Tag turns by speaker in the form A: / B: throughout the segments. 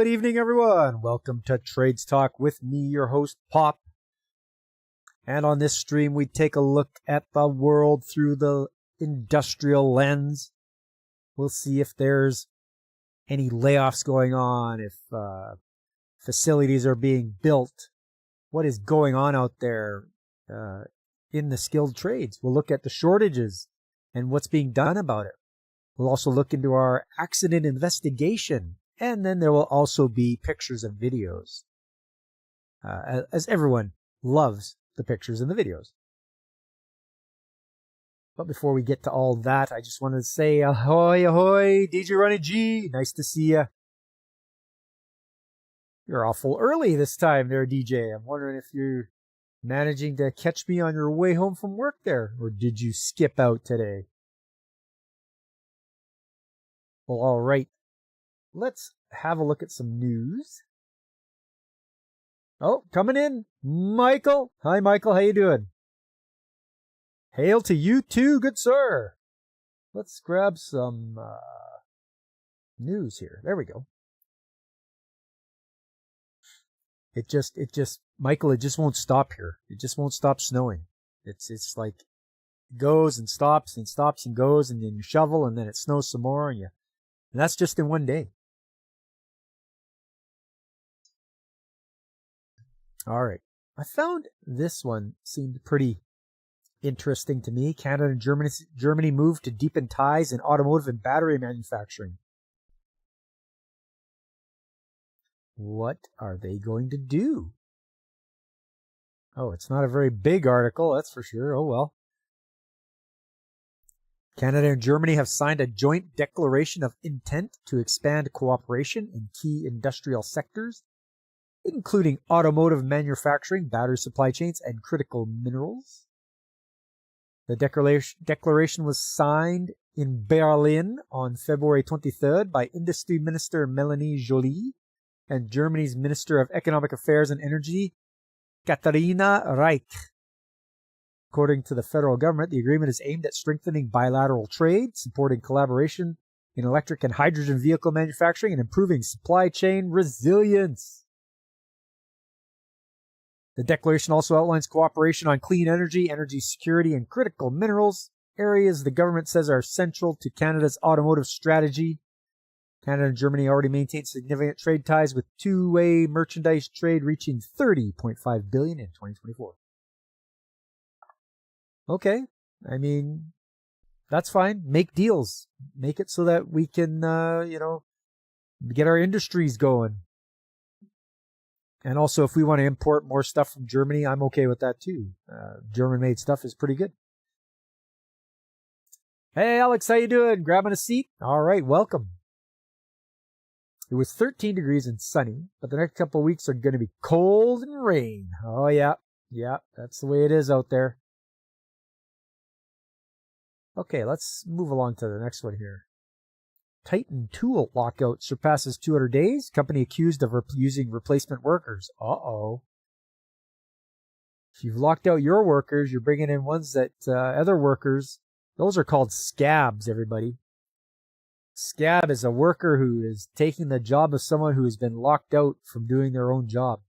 A: Good evening, everyone. Welcome to Trades Talk with me, your host, Pop. And on this stream, we take a look at the world through the industrial lens. We'll see if there's any layoffs going on, if facilities are being built, what is going on out there in the skilled trades. We'll look at the shortages and what's being done about it. We'll also look into our accident investigation, and then there will also be pictures and videos, as everyone loves the pictures and the videos. But before we get to all that, I just wanted to say ahoy, ahoy, DJ Ronnie G. Nice to see you. You're awful early this time there, DJ. I'm wondering if you're managing to catch me on your way home from work there, or did you skip out today? Well, all right. Let's have a look at some news. Oh, coming in, Michael. Hi, Michael. How you doing? Hail to you too, good sir. Let's grab some news here. There we go. Michael, it just won't stop here. It just won't stop snowing. It's like it goes and stops and stops and goes, and then you shovel, and then it snows some more, and that's just in one day. All right. I found this one seemed pretty interesting to me. Canada and Germany moved to deepen ties in automotive and battery manufacturing. What are they going to do? Oh, it's not a very big article, that's for sure. Oh, well. Canada and Germany have signed a joint declaration of intent to expand cooperation in key industrial sectors, including automotive manufacturing, battery supply chains, and critical minerals. The declaration was signed in Berlin on February 23rd by Industry Minister Melanie Joly and Germany's Minister of Economic Affairs and Energy, Katharina Reich. According to the federal government, the agreement is aimed at strengthening bilateral trade, supporting collaboration in electric and hydrogen vehicle manufacturing, and improving supply chain resilience. The declaration also outlines cooperation on clean energy, energy security, and critical minerals, areas the government says are central to Canada's automotive strategy. Canada and Germany already maintain significant trade ties, with two-way merchandise trade reaching $30.5 billion in 2024. Okay, I mean, that's fine. Make deals. Make it so that we can, get our industries going. And also, if we want to import more stuff from Germany, I'm okay with that too. German-made stuff is pretty good. Hey, Alex, how you doing? Grabbing a seat? All right, welcome. It was 13 degrees and sunny, but the next couple of weeks are going to be cold and rain. Oh, yeah, that's the way it is out there. Okay, let's move along to the next one here. Titan tool lockout surpasses 200 days. Company accused of using replacement workers. Uh-oh. If you've locked out your workers, you're bringing in ones that other workers, those are called scabs, everybody. Scab is a worker who is taking the job of someone who has been locked out from doing their own job.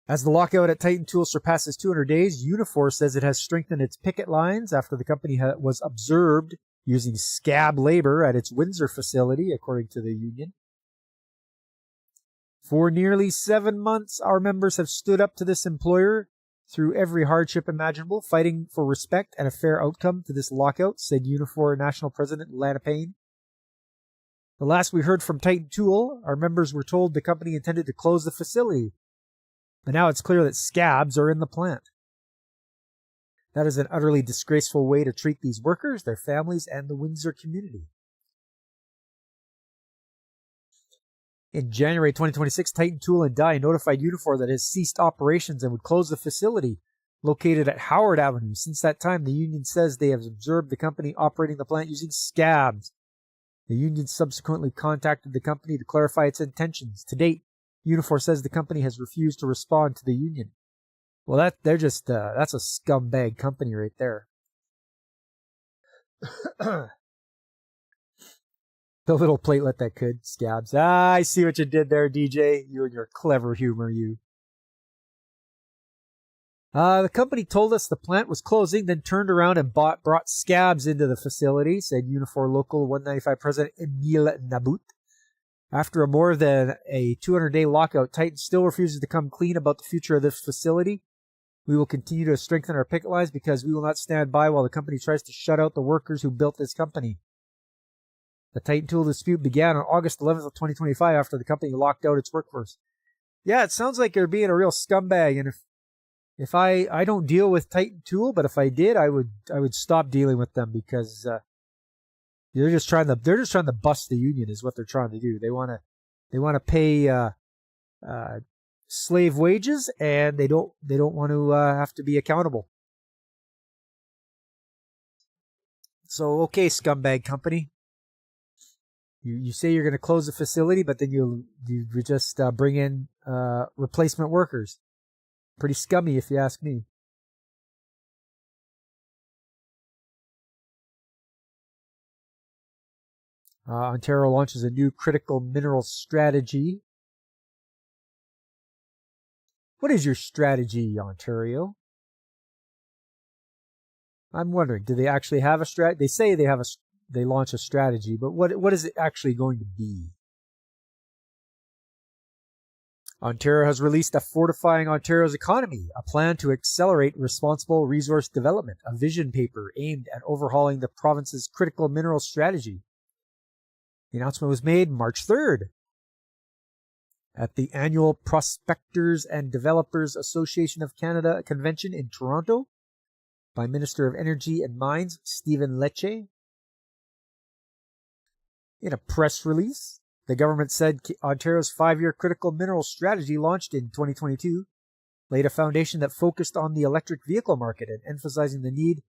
A: As the lockout at Titan Tool surpasses 200 days, Unifor says it has strengthened its picket lines after the company was observed using scab labor at its Windsor facility, according to the union. For nearly 7 months, our members have stood up to this employer through every hardship imaginable, fighting for respect and a fair outcome to this lockout, said Unifor National President Lana Payne. The last we heard from Titan Tool, our members were told the company intended to close the facility. But now it's clear that scabs are in the plant. That is an utterly disgraceful way to treat these workers, their families, and the Windsor community. In January 2026, Titan Tool and Die notified Unifor that it has ceased operations and would close the facility located at Howard Avenue. Since that time, the union says they have observed the company operating the plant using scabs. The union subsequently contacted the company to clarify its intentions. To date, Unifor says the company has refused to respond to the union. Well, that's a scumbag company right there. The little platelet that could. Scabs. Ah, I see what you did there, DJ. You and your clever humor, you. The company told us the plant was closing, then turned around and brought scabs into the facility, said Unifor Local 195 President Emile Nabout. After a more than a 200-day lockout, Titan still refuses to come clean about the future of this facility. We will continue to strengthen our picket lines because we will not stand by while the company tries to shut out the workers who built this company. The Titan tool dispute began on August 11th of 2025 after the company locked out its workforce. Yeah, it sounds like you're being a real scumbag, and if I don't deal with Titan tool, but if I did, I would stop dealing with them because they're just trying to bust the union is what they're trying to do. They want to pay slave wages, and they don't want to have to be accountable. So okay, scumbag company. You say you're going to close the facility, but then you just bring in replacement workers. Pretty scummy, if you ask me. Ontario launches a new critical minerals strategy. What is your strategy, Ontario? I'm wondering, do they actually have a strategy? They say they launch a strategy, but what is it actually going to be? Ontario has released a Fortifying Ontario's Economy, a plan to accelerate responsible resource development, a vision paper aimed at overhauling the province's critical minerals strategy. The announcement was made March 3rd at the annual Prospectors and Developers Association of Canada convention in Toronto by Minister of Energy and Mines Stephen Lecce. In a press release, the government said Ontario's 5-year critical minerals strategy launched in 2022 laid a foundation that focused on the electric vehicle market and emphasizing the need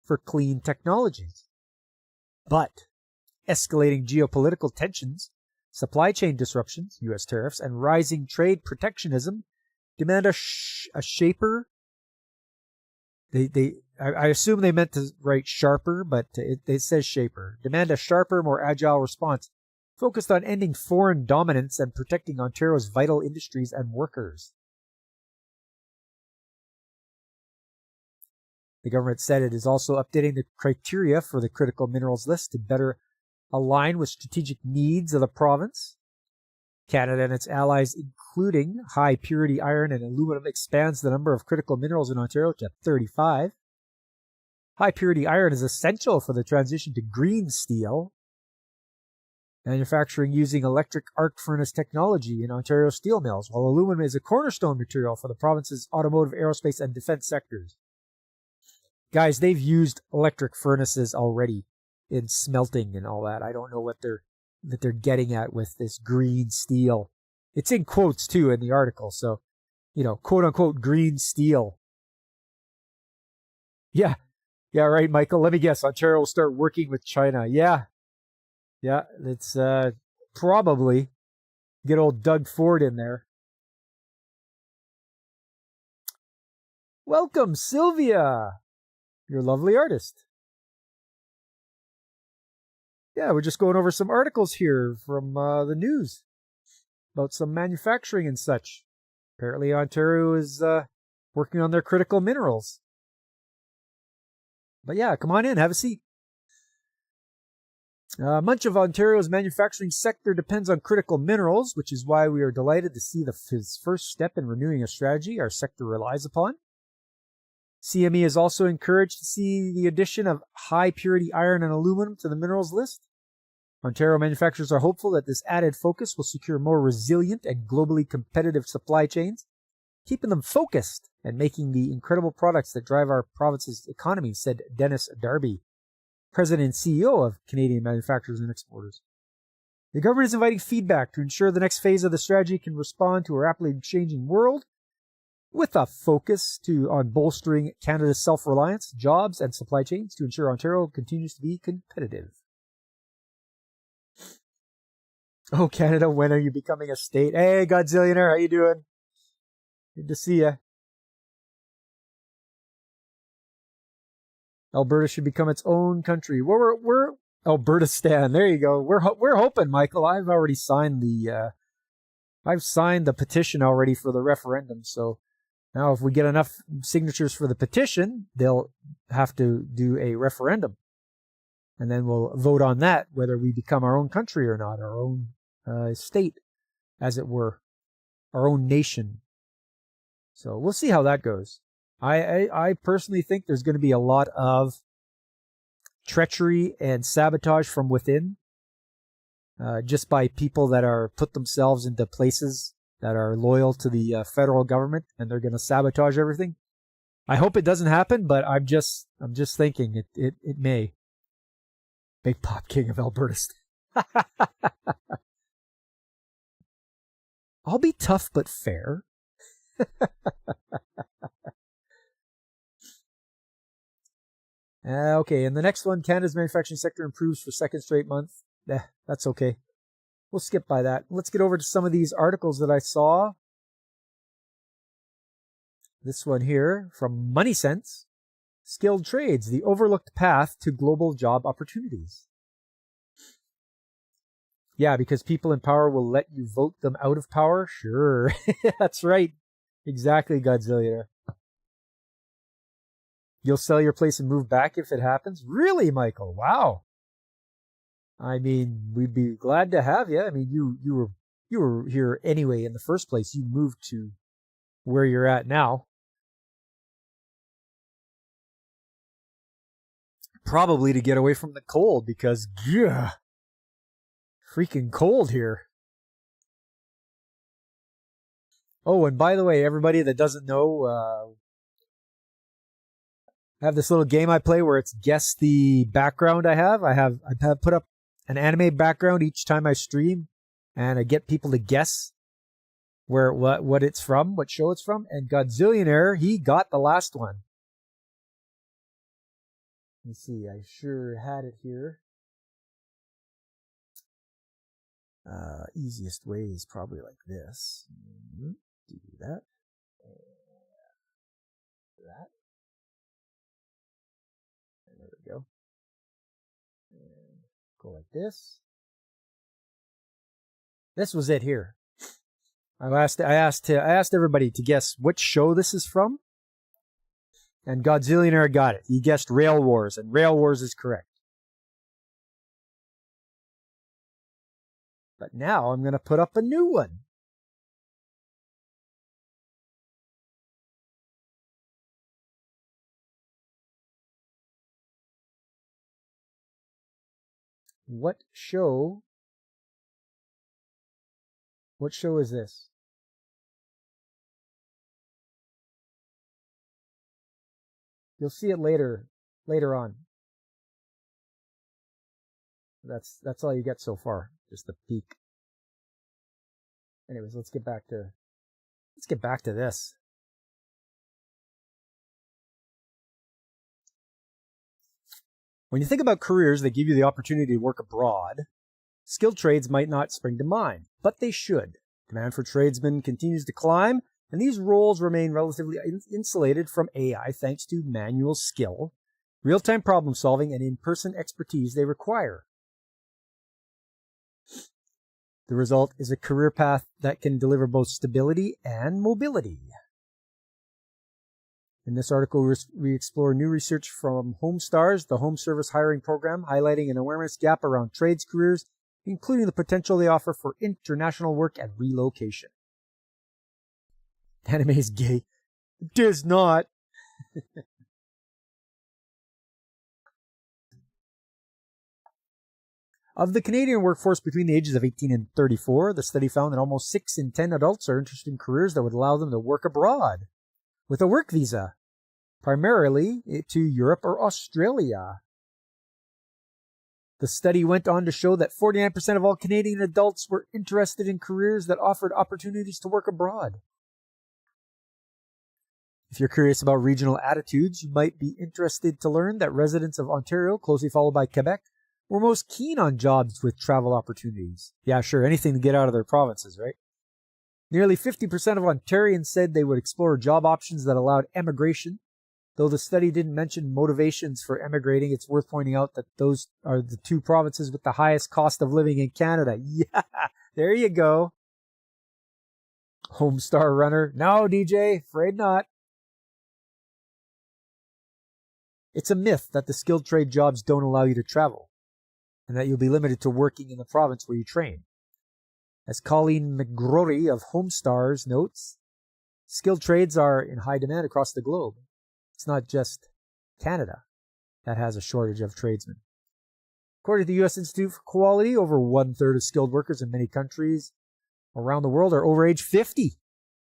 A: for clean technologies. But escalating geopolitical tensions, supply chain disruptions, U.S. tariffs, and rising trade protectionism demand a shaper. I assume they meant to write sharper, but it says shaper. Demand a sharper, more agile response focused on ending foreign dominance and protecting Ontario's vital industries and workers. The government said it is also updating the criteria for the critical minerals list to better align with strategic needs of the province. Canada and its allies, including high-purity iron and aluminum, expands the number of critical minerals in Ontario to 35. High-purity iron is essential for the transition to green steel, manufacturing using electric arc furnace technology in Ontario steel mills, while aluminum is a cornerstone material for the province's automotive, aerospace, and defense sectors. Guys, they've used electric furnaces already in smelting and all that. I don't know what they're getting at with this green steel. It's in quotes too in the article, so quote unquote green steel. Yeah, right, Michael. Let me guess. Ontario will start working with China. Yeah, it's probably get old Doug Ford in there. Welcome, Sylvia. You're a lovely artist. Yeah, we're just going over some articles here from the news about some manufacturing and such. Apparently, Ontario is working on their critical minerals. But yeah, come on in, have a seat. Much of Ontario's manufacturing sector depends on critical minerals, which is why we are delighted to see his first step in renewing a strategy our sector relies upon. CME is also encouraged to see the addition of high-purity iron and aluminum to the minerals list. Ontario manufacturers are hopeful that this added focus will secure more resilient and globally competitive supply chains, keeping them focused and making the incredible products that drive our province's economy, said Dennis Darby, President and CEO of Canadian Manufacturers and Exporters. The government is inviting feedback to ensure the next phase of the strategy can respond to a rapidly changing world, with a focus on bolstering Canada's self-reliance, jobs, and supply chains to ensure Ontario continues to be competitive. Oh, Canada, when are you becoming a state? Hey, Godzillionaire, how you doing? Good to see you. Alberta should become its own country. Albertistan. There you go. We're hoping, Michael. I've already signed the petition already for the referendum. So now, if we get enough signatures for the petition, they'll have to do a referendum, and then we'll vote on that whether we become our own country or not, our own state, as it were, our own nation. So we'll see how that goes. I personally think there's going to be a lot of treachery and sabotage from within, just by people that are put themselves into places that are loyal to the federal government, and they're going to sabotage everything. I hope it doesn't happen, but I'm just thinking it may. Big Pop King of Alberta. I'll be tough but fair. Okay, and the next one, Canada's manufacturing sector improves for second straight month. That's okay. We'll skip by that. Let's get over to some of these articles that I saw. This one here from Money Sense. Skilled trades, the overlooked path to global job opportunities. Yeah, because people in power will let you vote them out of power? Sure. That's right. Exactly, Godzilla. You'll sell your place and move back if it happens? Really, Michael? Wow. I mean, we'd be glad to have you. I mean, you were here anyway in the first place. You moved to where you're at now. Probably to get away from the cold, because freaking cold here. Oh, and by the way, everybody that doesn't know, I have this little game I play where it's guess the background I have. I have put up an anime background each time I stream, and I get people to guess what it's from, what show it's from. And Godzillionaire, he got the last one. Let me see, I sure had it here. Easiest way is probably like this. Do that. That. And there we go. And go like this. This was it here. I asked everybody to guess which show this is from, and Godzillionaire got it. He guessed Rail Wars, and Rail Wars is correct. But now I'm going to put up a new one. What show is this? You'll see it later on. That's all you get so far, just the peak. Anyways, let's get back to this. When you think about careers that give you the opportunity to work abroad, skilled trades might not spring to mind, but they should. Demand for tradesmen continues to climb, and these roles remain relatively insulated from AI thanks to manual skill, real-time problem solving, and in-person expertise they require. The result is a career path that can deliver both stability and mobility. In this article, we explore new research from HomeStars, the home service hiring program, highlighting an awareness gap around trades careers, including the potential they offer for international work and relocation. Anime is gay. It is not. Of the Canadian workforce between the ages of 18 and 34, the study found that almost 6 in 10 adults are interested in careers that would allow them to work abroad with a work visa, primarily to Europe or Australia. The study went on to show that 49% of all Canadian adults were interested in careers that offered opportunities to work abroad. If you're curious about regional attitudes, you might be interested to learn that residents of Ontario, closely followed by Quebec, were most keen on jobs with travel opportunities. Yeah, sure, anything to get out of their provinces, right? Nearly 50% of Ontarians said they would explore job options that allowed emigration. Though the study didn't mention motivations for emigrating, it's worth pointing out that those are the two provinces with the highest cost of living in Canada. Yeah, there you go. Homestar Runner. No, DJ, afraid not. It's a myth that the skilled trade jobs don't allow you to travel, and that you'll be limited to working in the province where you train. As Colleen McGrory of Homestars notes, skilled trades are in high demand across the globe. It's not just Canada that has a shortage of tradesmen. According to the U.S. Institute for Quality, over 1/3 of skilled workers in many countries around the world are over age 50.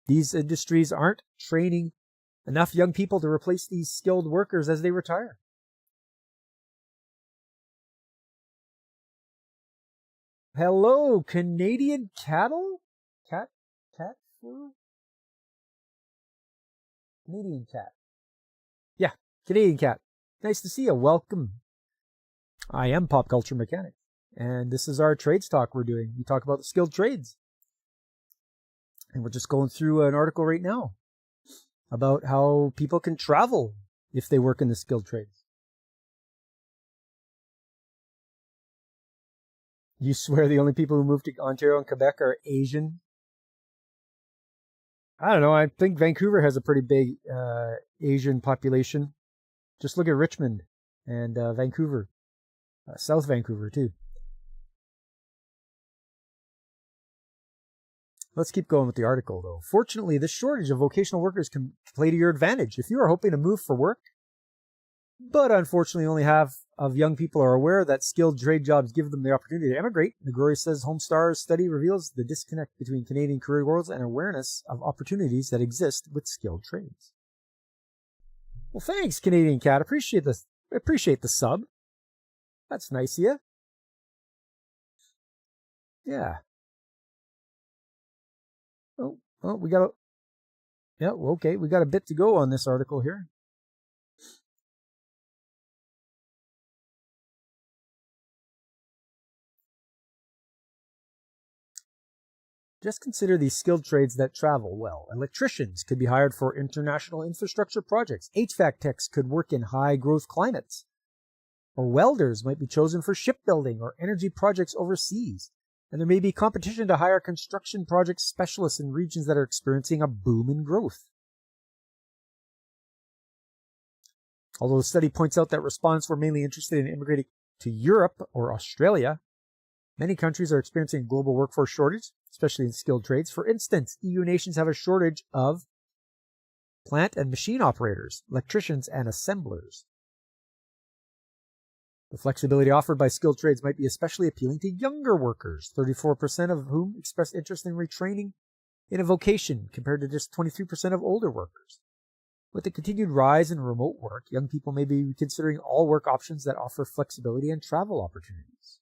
A: These industries aren't training enough young people to replace these skilled workers as they retire. Hello, Canadian cattle? Cat food? Canadian cat. Yeah, Canadian cat. Nice to see you. Welcome. I am Pop Culture Mechanic, and this is our trades talk we're doing. We talk about the skilled trades. And we're just going through an article right now about how people can travel if they work in the skilled trades. You swear the only people who move to Ontario and Quebec are Asian? I don't know. I think Vancouver has a pretty big Asian population. Just look at Richmond and Vancouver. South Vancouver, too. Let's keep going with the article, though. Fortunately, this shortage of vocational workers can play to your advantage if you are hoping to move for work. But unfortunately, only half of young people are aware that skilled trade jobs give them the opportunity to emigrate. McGrory says Homestar's study reveals the disconnect between Canadian career goals and awareness of opportunities that exist with skilled trades. Well, thanks, Canadian Cat. Appreciate the sub. That's nice of you. Yeah. Oh, we got okay. We got a bit to go on this article here. Just consider these skilled trades that travel well. Electricians could be hired for international infrastructure projects. HVAC techs could work in high-growth climates. Or welders might be chosen for shipbuilding or energy projects overseas. And there may be competition to hire construction project specialists in regions that are experiencing a boom in growth. Although the study points out that respondents were mainly interested in immigrating to Europe or Australia, many countries are experiencing a global workforce shortage, especially in skilled trades. For instance, EU nations have a shortage of plant and machine operators, electricians, and assemblers. The flexibility offered by skilled trades might be especially appealing to younger workers, 34% of whom express interest in retraining in a vocation, compared to just 23% of older workers. With the continued rise in remote work, young people may be considering all work options that offer flexibility and travel opportunities.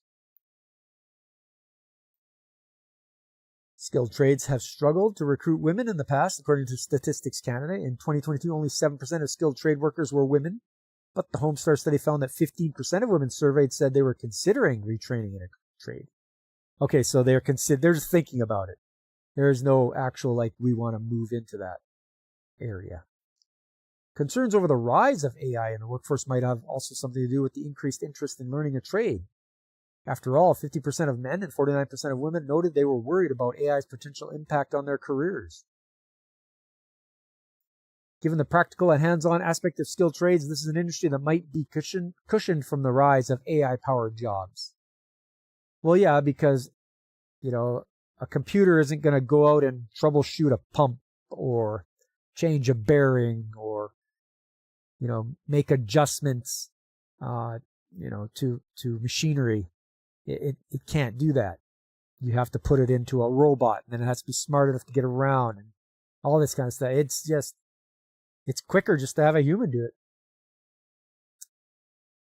A: Skilled trades have struggled to recruit women in the past, according to Statistics Canada. In 2022, only 7% of skilled trade workers were women. But the Homestar study found that 15% of women surveyed said they were considering retraining in a trade. Okay, so they're just thinking about it. There's no actual, we want to move into that area. Concerns over the rise of AI in the workforce might have also something to do with the increased interest in learning a trade. After all, 50% of men and 49% of women noted they were worried about AI's potential impact on their careers. Given the practical and hands-on aspect of skilled trades, this is an industry that might be cushioned from the rise of AI-powered jobs. Well, yeah, because, a computer isn't going to go out and troubleshoot a pump or change a bearing or, make adjustments, to machinery. It can't do that. You have to put it into a robot, and then it has to be smart enough to get around and all this kind of stuff. It's quicker just to have a human do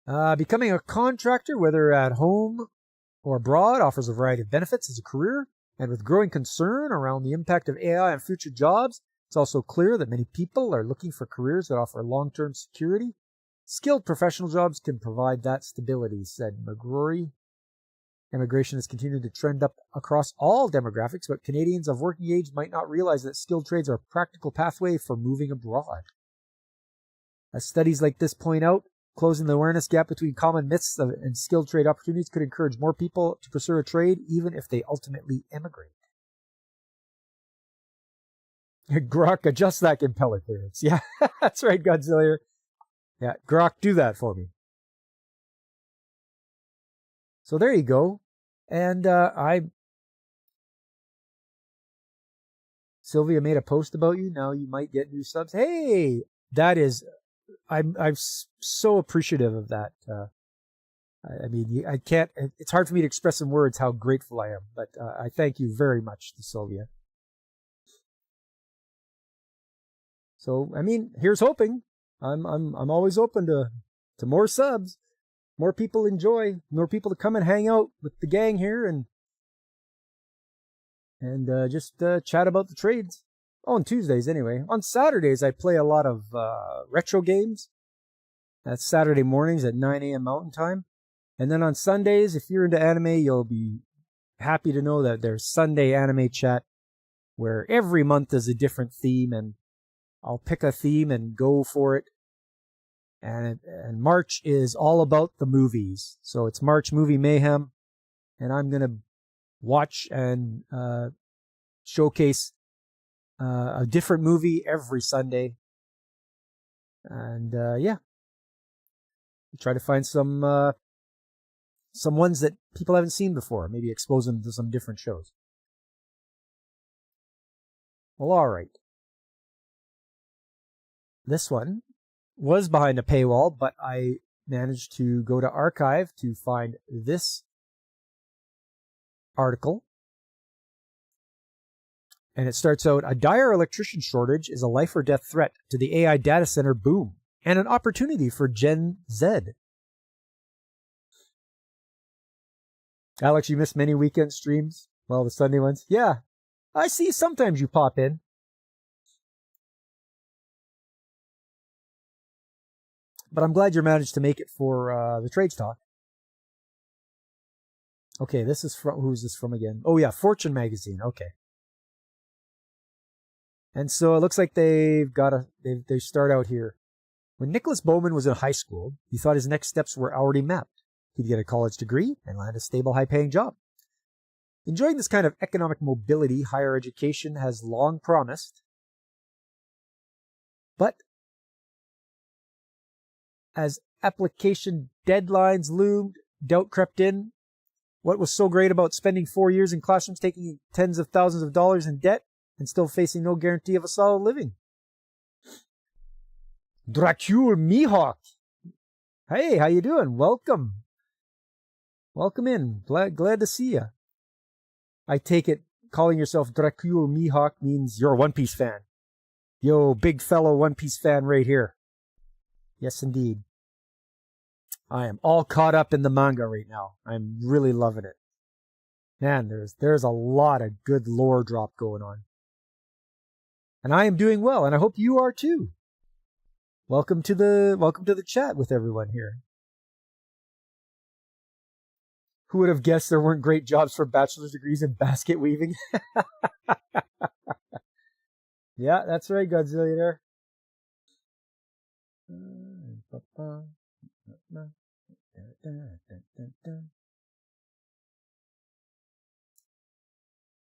A: it. Becoming a contractor, whether at home or abroad, offers a variety of benefits as a career, and with growing concern around the impact of AI on future jobs, it's also clear that many people are looking for careers that offer long-term security. Skilled professional jobs can provide that stability, said McGrory. Immigration has continued to trend up across all demographics, but Canadians of working age might not realize that skilled trades are a practical pathway for moving abroad. As studies like this point out, closing the awareness gap between common myths and skilled trade opportunities could encourage more people to pursue a trade, even if they ultimately emigrate. Grok, adjust that impeller clearance. Yeah, that's right, Godzilla. Yeah, Grok, do that for me. So there you go. And Sylvia made a post about you. Now you might get new subs. Hey, that is, I'm so appreciative of that. I mean, I can't, it's hard for me to express in words how grateful I am, but I thank you very much to Sylvia. So, I mean, here's hoping. I'm always open to more subs, more people enjoy, more people to come and hang out with the gang here and just chat about the trades. Oh, on Tuesdays anyway. On Saturdays, I play a lot of retro games. That's Saturday mornings at 9 a.m. Mountain Time. And then on Sundays, if you're into anime, you'll be happy to know that there's Sunday Anime Chat, where every month is a different theme, and I'll pick a theme and go for it. And March is all about the movies. So it's March Movie Mayhem, and I'm going to watch and showcase a different movie every Sunday. And yeah, try to find some ones that people haven't seen before. Maybe expose them to some different shows. Well, all right. This one was behind a paywall, but I managed to go to archive to find this article. And it starts out, a dire electrician shortage is a life or death threat to the AI data center boom and an opportunity for Gen Z. Alex, you missed many weekend streams? Well, the Sunday ones? Yeah, I see sometimes you pop in. But I'm glad you managed to make it for the Trades Talk. Okay, this is from, who's this from again? Oh yeah, Fortune magazine. Okay. And so it looks like they start out here. When Nicholas Bowman was in high school, he thought his next steps were already mapped. He'd get a college degree and land a stable, high-paying job. Enjoying this kind of economic mobility, higher education has long promised. But as application deadlines loomed, doubt crept in. What was so great about spending 4 years in classrooms taking tens of thousands of dollars in debt and still facing no guarantee of a solid living? Dracule Mihawk. Hey, how you doing? Welcome. Welcome in. Glad to see you. I take it calling yourself Dracule Mihawk means you're a One Piece fan. Yo, big fellow One Piece fan right here. Yes, indeed. I am all caught up in the manga right now. I'm really loving it. Man, there's a lot of good lore drop going on. And I am doing well, and I hope you are too. Welcome to the chat with everyone here. Who would have guessed there weren't great jobs for bachelor's degrees in basket weaving? Yeah, that's right, Godzilla.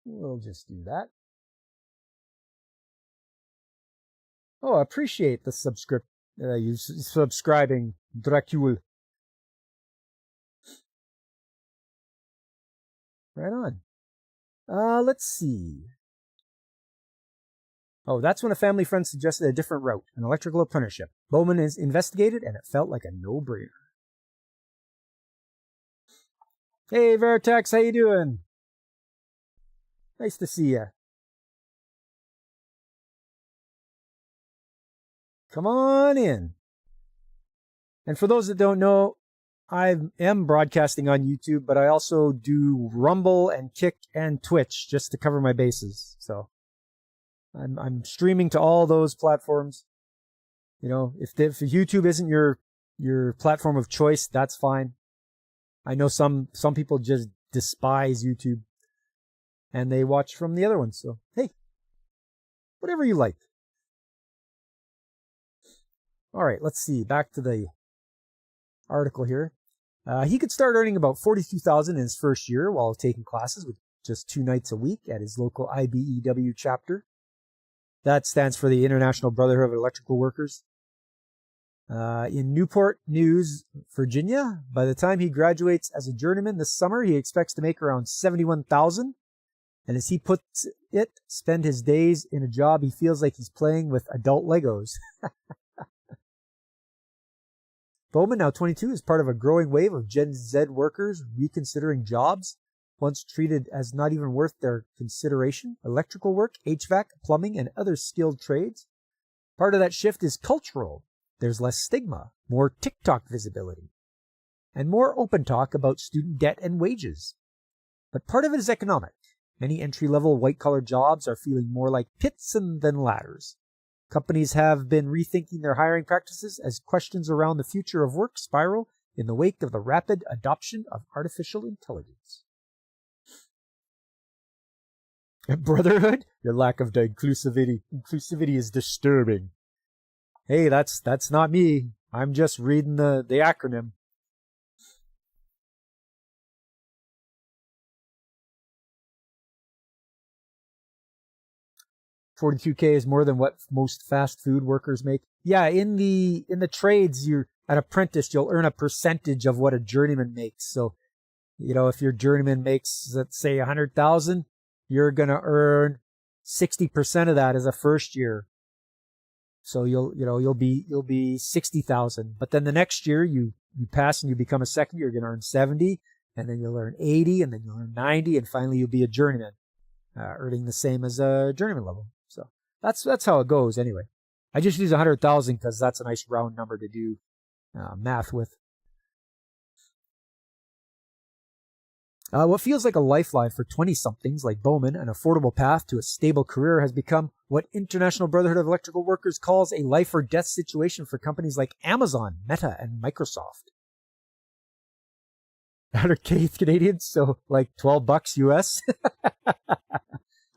A: We'll just do that. Oh, I appreciate the you subscribing, Dracule. Right on. Let's see. Oh, that's when a family friend suggested a different route, an electrical apprenticeship. Bowman is investigated, and it felt like a no-brainer. Hey, Vertex, how you doing? Nice to see you. Come on in. And for those that don't know, I am broadcasting on YouTube, but I also do Rumble and Kick and Twitch just to cover my bases. So I'm streaming to all those platforms. You know, if YouTube isn't your platform of choice, that's fine. I know some people just despise YouTube and they watch from the other ones. So, hey, whatever you like. All right, let's see. Back to the article here. He could start earning about $42,000 in his first year while taking classes with just 2 nights a week at his local IBEW chapter. That stands for the International Brotherhood of Electrical Workers. In Newport News, Virginia, by the time he graduates as a journeyman this summer, he expects to make around $71,000. And as he puts it, spend his days in a job he feels like he's playing with adult Legos. Bowman, now 22, is part of a growing wave of Gen Z workers reconsidering jobs once treated as not even worth their consideration. Electrical work, HVAC, plumbing, and other skilled trades. Part of that shift is cultural. There's less stigma, more TikTok visibility, and more open talk about student debt and wages. But part of it is economic. Many entry-level white-collar jobs are feeling more like pits than ladders. Companies have been rethinking their hiring practices as questions around the future of work spiral in the wake of the rapid adoption of artificial intelligence. Brotherhood? Your lack of inclusivity is disturbing. Hey, that's not me. I'm just reading the acronym. $42K is more than what most fast food workers make. Yeah, in the trades, you're an apprentice, you'll earn a percentage of what a journeyman makes. So, if your journeyman makes, let's say, 100,000, you're gonna earn 60% of that as a first year. So you'll be 60,000. But then the next year you pass and you become a second year, you're gonna earn 70, and then you'll earn 80, and then you'll earn 90, and finally you'll be a journeyman, earning the same as a journeyman level. So that's how it goes anyway. I just use 100,000 because that's a nice round number to do math with. What feels like a lifeline for 20-somethings like Bowman, an affordable path to a stable career, has become what International Brotherhood of Electrical Workers calls a life or death situation for companies like Amazon, Meta, and Microsoft. 100K Canadian, so like $12 US.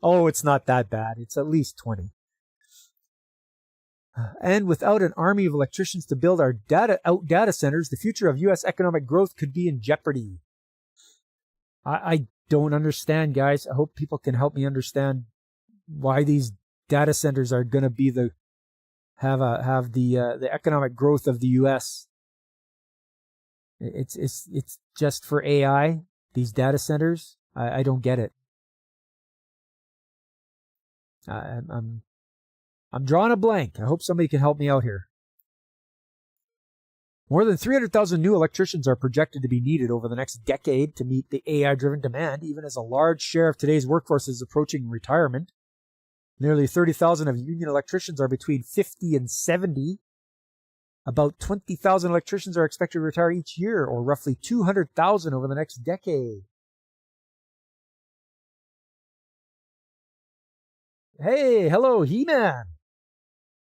A: Oh, it's not that bad. It's at least 20. And without an army of electricians to build our data centers, the future of U.S. economic growth could be in jeopardy. I don't understand, guys. I hope people can help me understand why these data centers are going to be the economic growth of the U.S. It's just for AI. These data centers, I don't get it. I'm drawing a blank. I hope somebody can help me out here. More than 300,000 new electricians are projected to be needed over the next decade to meet the AI-driven demand, even as a large share of today's workforce is approaching retirement. Nearly 30,000 of union electricians are between 50 and 70. About 20,000 electricians are expected to retire each year, or roughly 200,000 over the next decade. Hey, hello, He-Man.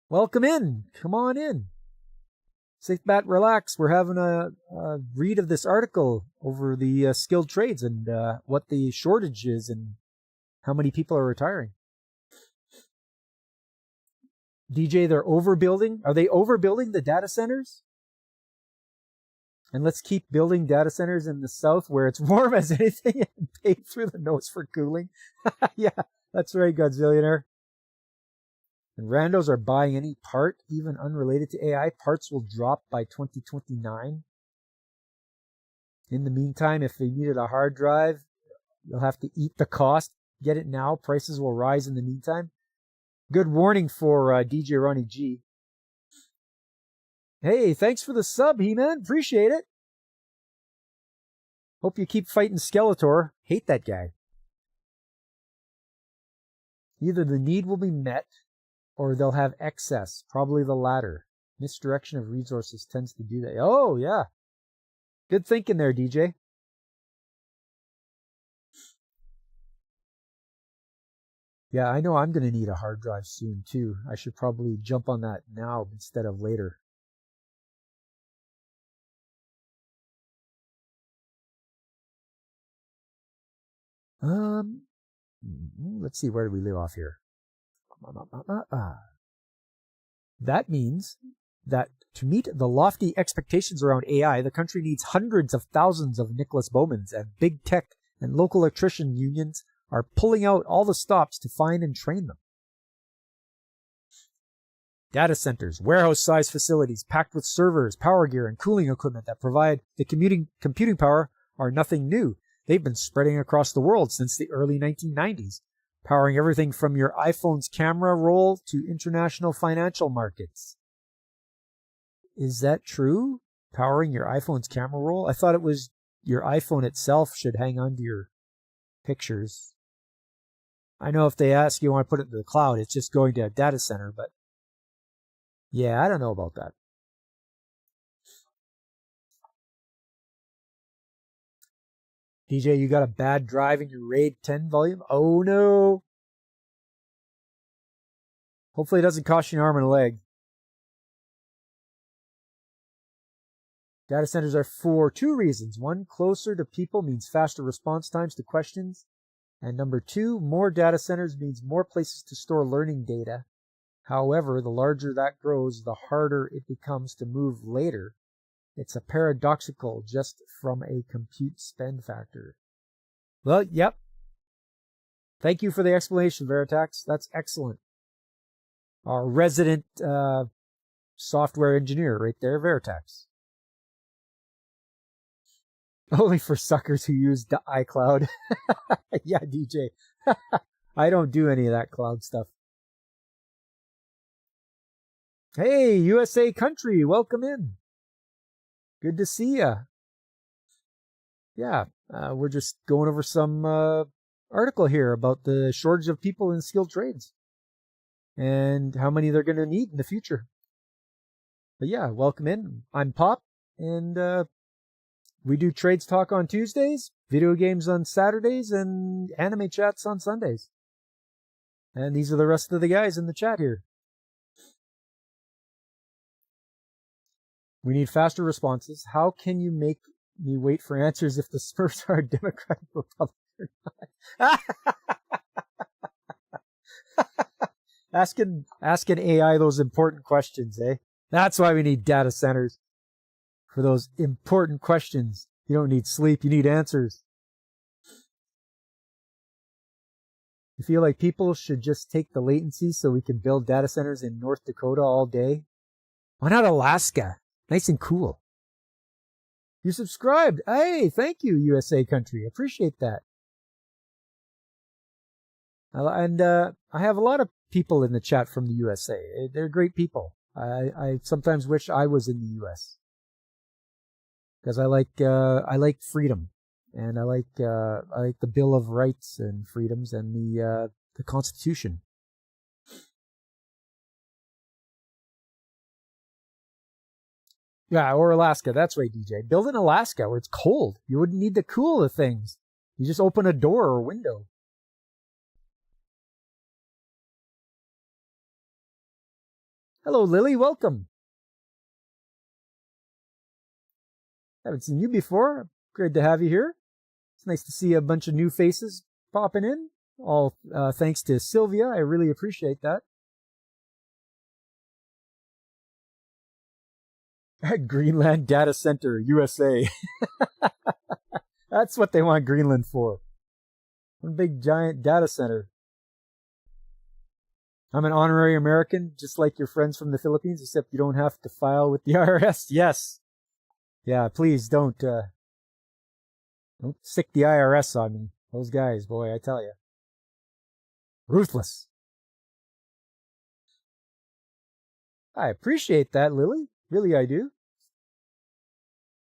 A: Welcome in. Come on in. Sit back, relax. We're having a read of this article over the skilled trades and what the shortage is and how many people are retiring. DJ, they're overbuilding. Are they overbuilding the data centers? And let's keep building data centers in the south where it's warm as anything and paid through the nose for cooling. Yeah, that's right, Godzillionaire. And randos are buying any part, even unrelated to AI. Parts will drop by 2029. In the meantime, if they needed a hard drive, you'll have to eat the cost. Get it now. Prices will rise in the meantime. Good warning for DJ Ronnie G. Hey, thanks for the sub, He-Man. Appreciate it. Hope you keep fighting Skeletor. Hate that guy. Either the need will be met, or they'll have excess. Probably the latter. Misdirection of resources tends to do that. Oh, yeah. Good thinking there, DJ. Yeah, I know I'm going to need a hard drive soon, too. I should probably jump on that now instead of later. Let's see, where do we leave off here? That means that to meet the lofty expectations around AI, the country needs hundreds of thousands of Nicholas Bowmans, and big tech and local electrician unions are pulling out all the stops to find and train them. Data centers, warehouse-sized facilities packed with servers, power gear, and cooling equipment that provide the computing power are nothing new. They've been spreading across the world since the early 1990s, powering everything from your iPhone's camera roll to international financial markets. Is that true? Powering your iPhone's camera roll? I thought it was your iPhone itself should hang on to your pictures. I know if they ask you want to put it in the cloud, it's just going to a data center, but yeah, I don't know about that. DJ, you got a bad drive in your RAID 10 volume? Oh no. Hopefully it doesn't cost you an arm and a leg. Data centers are for two reasons. One, closer to people means faster response times to questions. And number two, more data centers means more places to store learning data. However, the larger that grows, the harder it becomes to move later. It's a paradoxical just from a compute spend factor. Well, yep. Thank you for the explanation, Veritax. That's excellent. Our resident software engineer right there, Veritax. Only for suckers who use the iCloud. Yeah, DJ. I don't do any of that cloud stuff. Hey, USA country, welcome in. Good to see ya. Yeah, we're just going over some article here about the shortage of people in skilled trades and how many they're going to need in the future. But yeah, welcome in. I'm Pop, and we do trades talk on Tuesdays, video games on Saturdays, and anime chats on Sundays. And these are the rest of the guys in the chat here. We need faster responses. How can you make me wait for answers if the Smurfs are a Democratic Republican or not? Asking AI those important questions, eh? That's why we need data centers. For those important questions. You don't need sleep, you need answers. You feel like people should just take the latency so we can build data centers in North Dakota all day? Why not Alaska? Nice and cool. You subscribed. Hey, thank you, USA country. Appreciate that. And I have a lot of people in the chat from the USA. They're great people. I sometimes wish I was in the US. Because I like freedom, and I like the Bill of Rights and Freedoms and the Constitution. Yeah, or Alaska. That's right, DJ. Build in Alaska where it's cold. You wouldn't need to cool the things. You just open a door or a window. Hello, Lily. Welcome. Haven't seen you before. Great to have you here. It's nice to see a bunch of new faces popping in. All thanks to Sylvia. I really appreciate that. Greenland Data Center, USA. That's what they want Greenland for. One big giant data center. I'm an honorary American, just like your friends from the Philippines, except you don't have to file with the IRS. Yes. Yeah, please don't sick the IRS on me. Those guys, boy, I tell you. Ruthless. I appreciate that, Lily. Really, I do.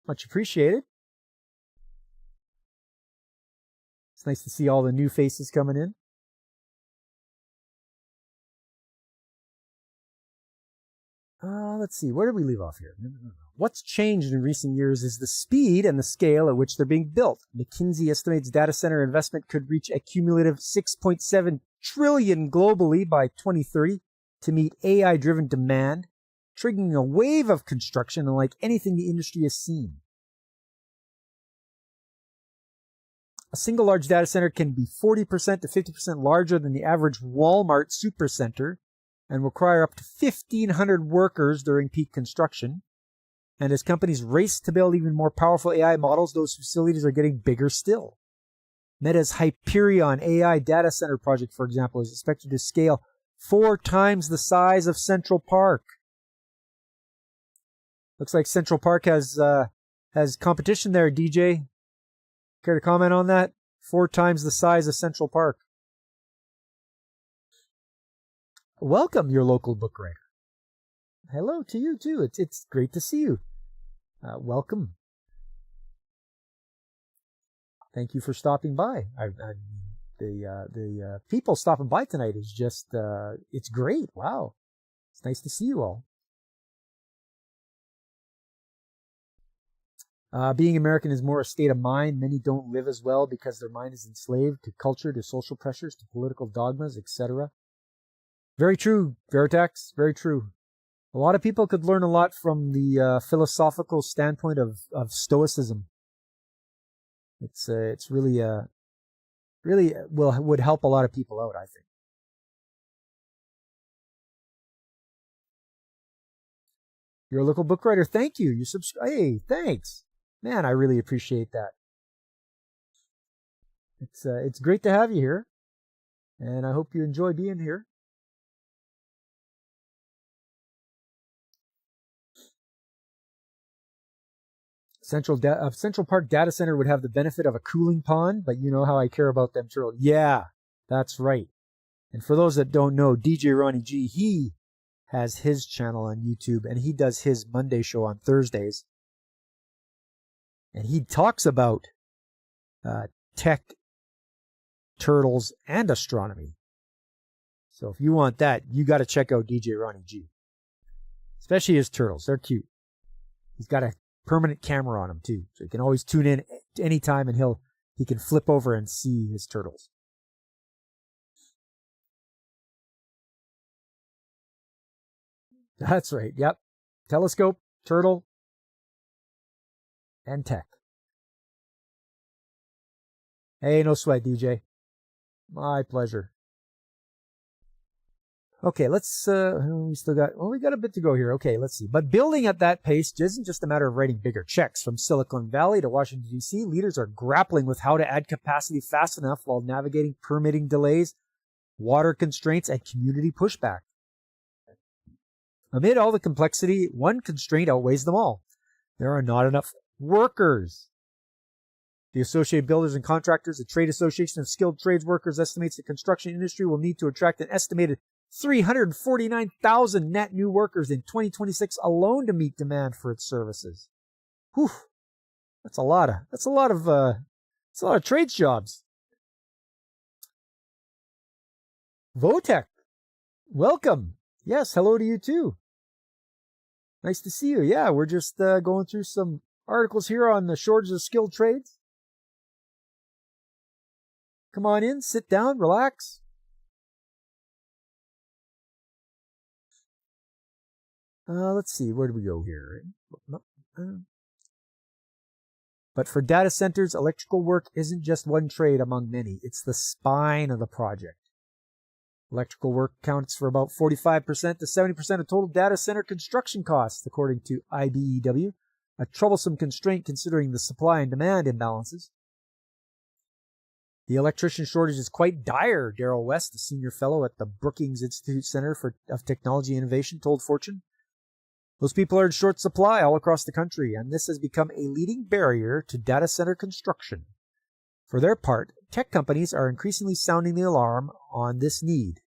A: Much appreciated. It's nice to see all the new faces coming in. Let's see, where did we leave off here? What's changed in recent years is the speed and the scale at which they're being built. McKinsey estimates data center investment could reach a cumulative $6.7 trillion globally by 2030 to meet AI-driven demand, triggering a wave of construction unlike anything the industry has seen. A single large data center can be 40% to 50% larger than the average Walmart supercenter, and require up to 1,500 workers during peak construction. And as companies race to build even more powerful AI models, those facilities are getting bigger still. Meta's Hyperion AI data center project, for example, is expected to scale 4 times the size of Central Park. Looks like Central Park has competition there, DJ. Care to comment on that? 4 times the size of Central Park. Welcome, your local book writer. Hello to you, too. It's great to see you. Welcome. Thank you for stopping by. The people stopping by tonight is just, it's great. Wow. It's nice to see you all. Being American is more a state of mind. Many don't live as well because their mind is enslaved to culture, to social pressures, to political dogmas, etc. Very true, Veritex. Very true. A lot of people could learn a lot from the philosophical standpoint of Stoicism. It's really would help a lot of people out, I think. You're a local book writer. Thank you. You subscribe. Hey, thanks. Man, I really appreciate that. It's great to have you here, and I hope you enjoy being here. Central Park Data Center would have the benefit of a cooling pond, but you know how I care about them turtles. Yeah, that's right. And for those that don't know, DJ Ronnie G, he has his channel on YouTube, and he does his Monday show on Thursdays. And he talks about tech, turtles, and astronomy. So if you want that, you got to check out DJ Ronnie G. Especially his turtles. They're cute. He's got a permanent camera on him too, so you can always tune in anytime, and he can flip over and see his turtles. That's right. Yep. Telescope, turtle, and tech. Hey, no sweat, DJ. My pleasure. Okay, let's, we got a bit to go here. Okay, let's see. But building at that pace isn't just a matter of writing bigger checks. From Silicon Valley to Washington, D.C., leaders are grappling with how to add capacity fast enough while navigating permitting delays, water constraints, and community pushback. Amid all the complexity, one constraint outweighs them all. There are not enough workers. The Associated Builders and Contractors, the Trade Association of Skilled Trades Workers, estimates the construction industry will need to attract an estimated 349,000 net new workers in 2026 alone to meet demand for its services. Whew. That's a lot of trades jobs. Votech, welcome. Yes, hello to you too. Nice to see you. Yeah, we're just going through some articles here on the shortage of skilled trades. Come on in, sit down, relax. Let's see, where do we go here? But for data centers, electrical work isn't just one trade among many. It's the spine of the project. Electrical work accounts for about 45% to 70% of total data center construction costs, according to IBEW, a troublesome constraint considering the supply and demand imbalances. The electrician shortage is quite dire, Daryl West, a senior fellow at the Brookings Institute Center of Technology Innovation, told Fortune. Those people are in short supply all across the country, and this has become a leading barrier to data center construction. For their part, tech companies are increasingly sounding the alarm on this need.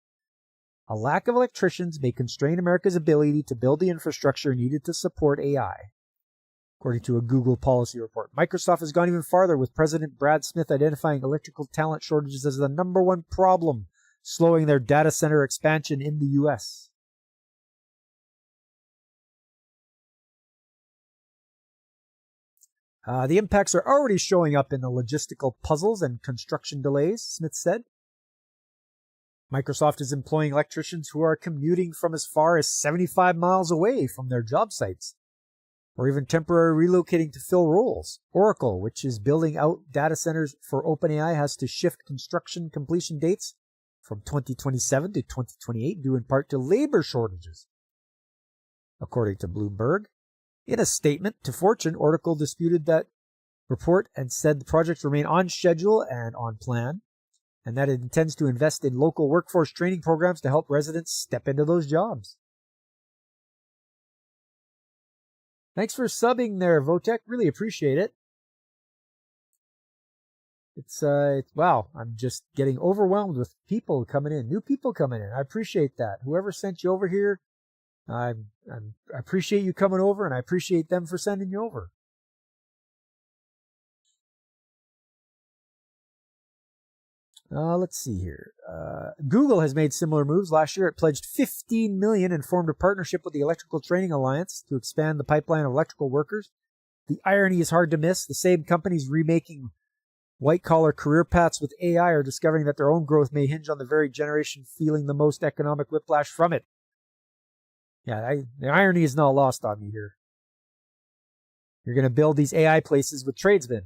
A: A lack of electricians may constrain America's ability to build the infrastructure needed to support AI. According to a Google policy report, Microsoft has gone even farther, with President Brad Smith identifying electrical talent shortages as the #1 problem, slowing their data center expansion in the U.S. The impacts are already showing up in the logistical puzzles and construction delays, Smith said. Microsoft is employing electricians who are commuting from as far as 75 miles away from their job sites, or even temporarily relocating to fill roles. Oracle, which is building out data centers for OpenAI, has to shift construction completion dates from 2027 to 2028, due in part to labor shortages, according to Bloomberg. In a statement to Fortune, Oracle disputed that report and said the projects remain on schedule and on plan, and that it intends to invest in local workforce training programs to help residents step into those jobs. Thanks for subbing there, Votek. Really appreciate it. It's wow, I'm just getting overwhelmed with people coming in, new people coming in. I appreciate that. Whoever sent you over here, I appreciate you coming over, and I appreciate them for sending you over. Let's see here. Google has made similar moves. Last year, it pledged $15 million and formed a partnership with the Electrical Training Alliance to expand the pipeline of electrical workers. The irony is hard to miss. The same companies remaking white-collar career paths with AI are discovering that their own growth may hinge on the very generation feeling the most economic whiplash from it. Yeah, the irony is not lost on me here. You're going to build these AI places with tradesmen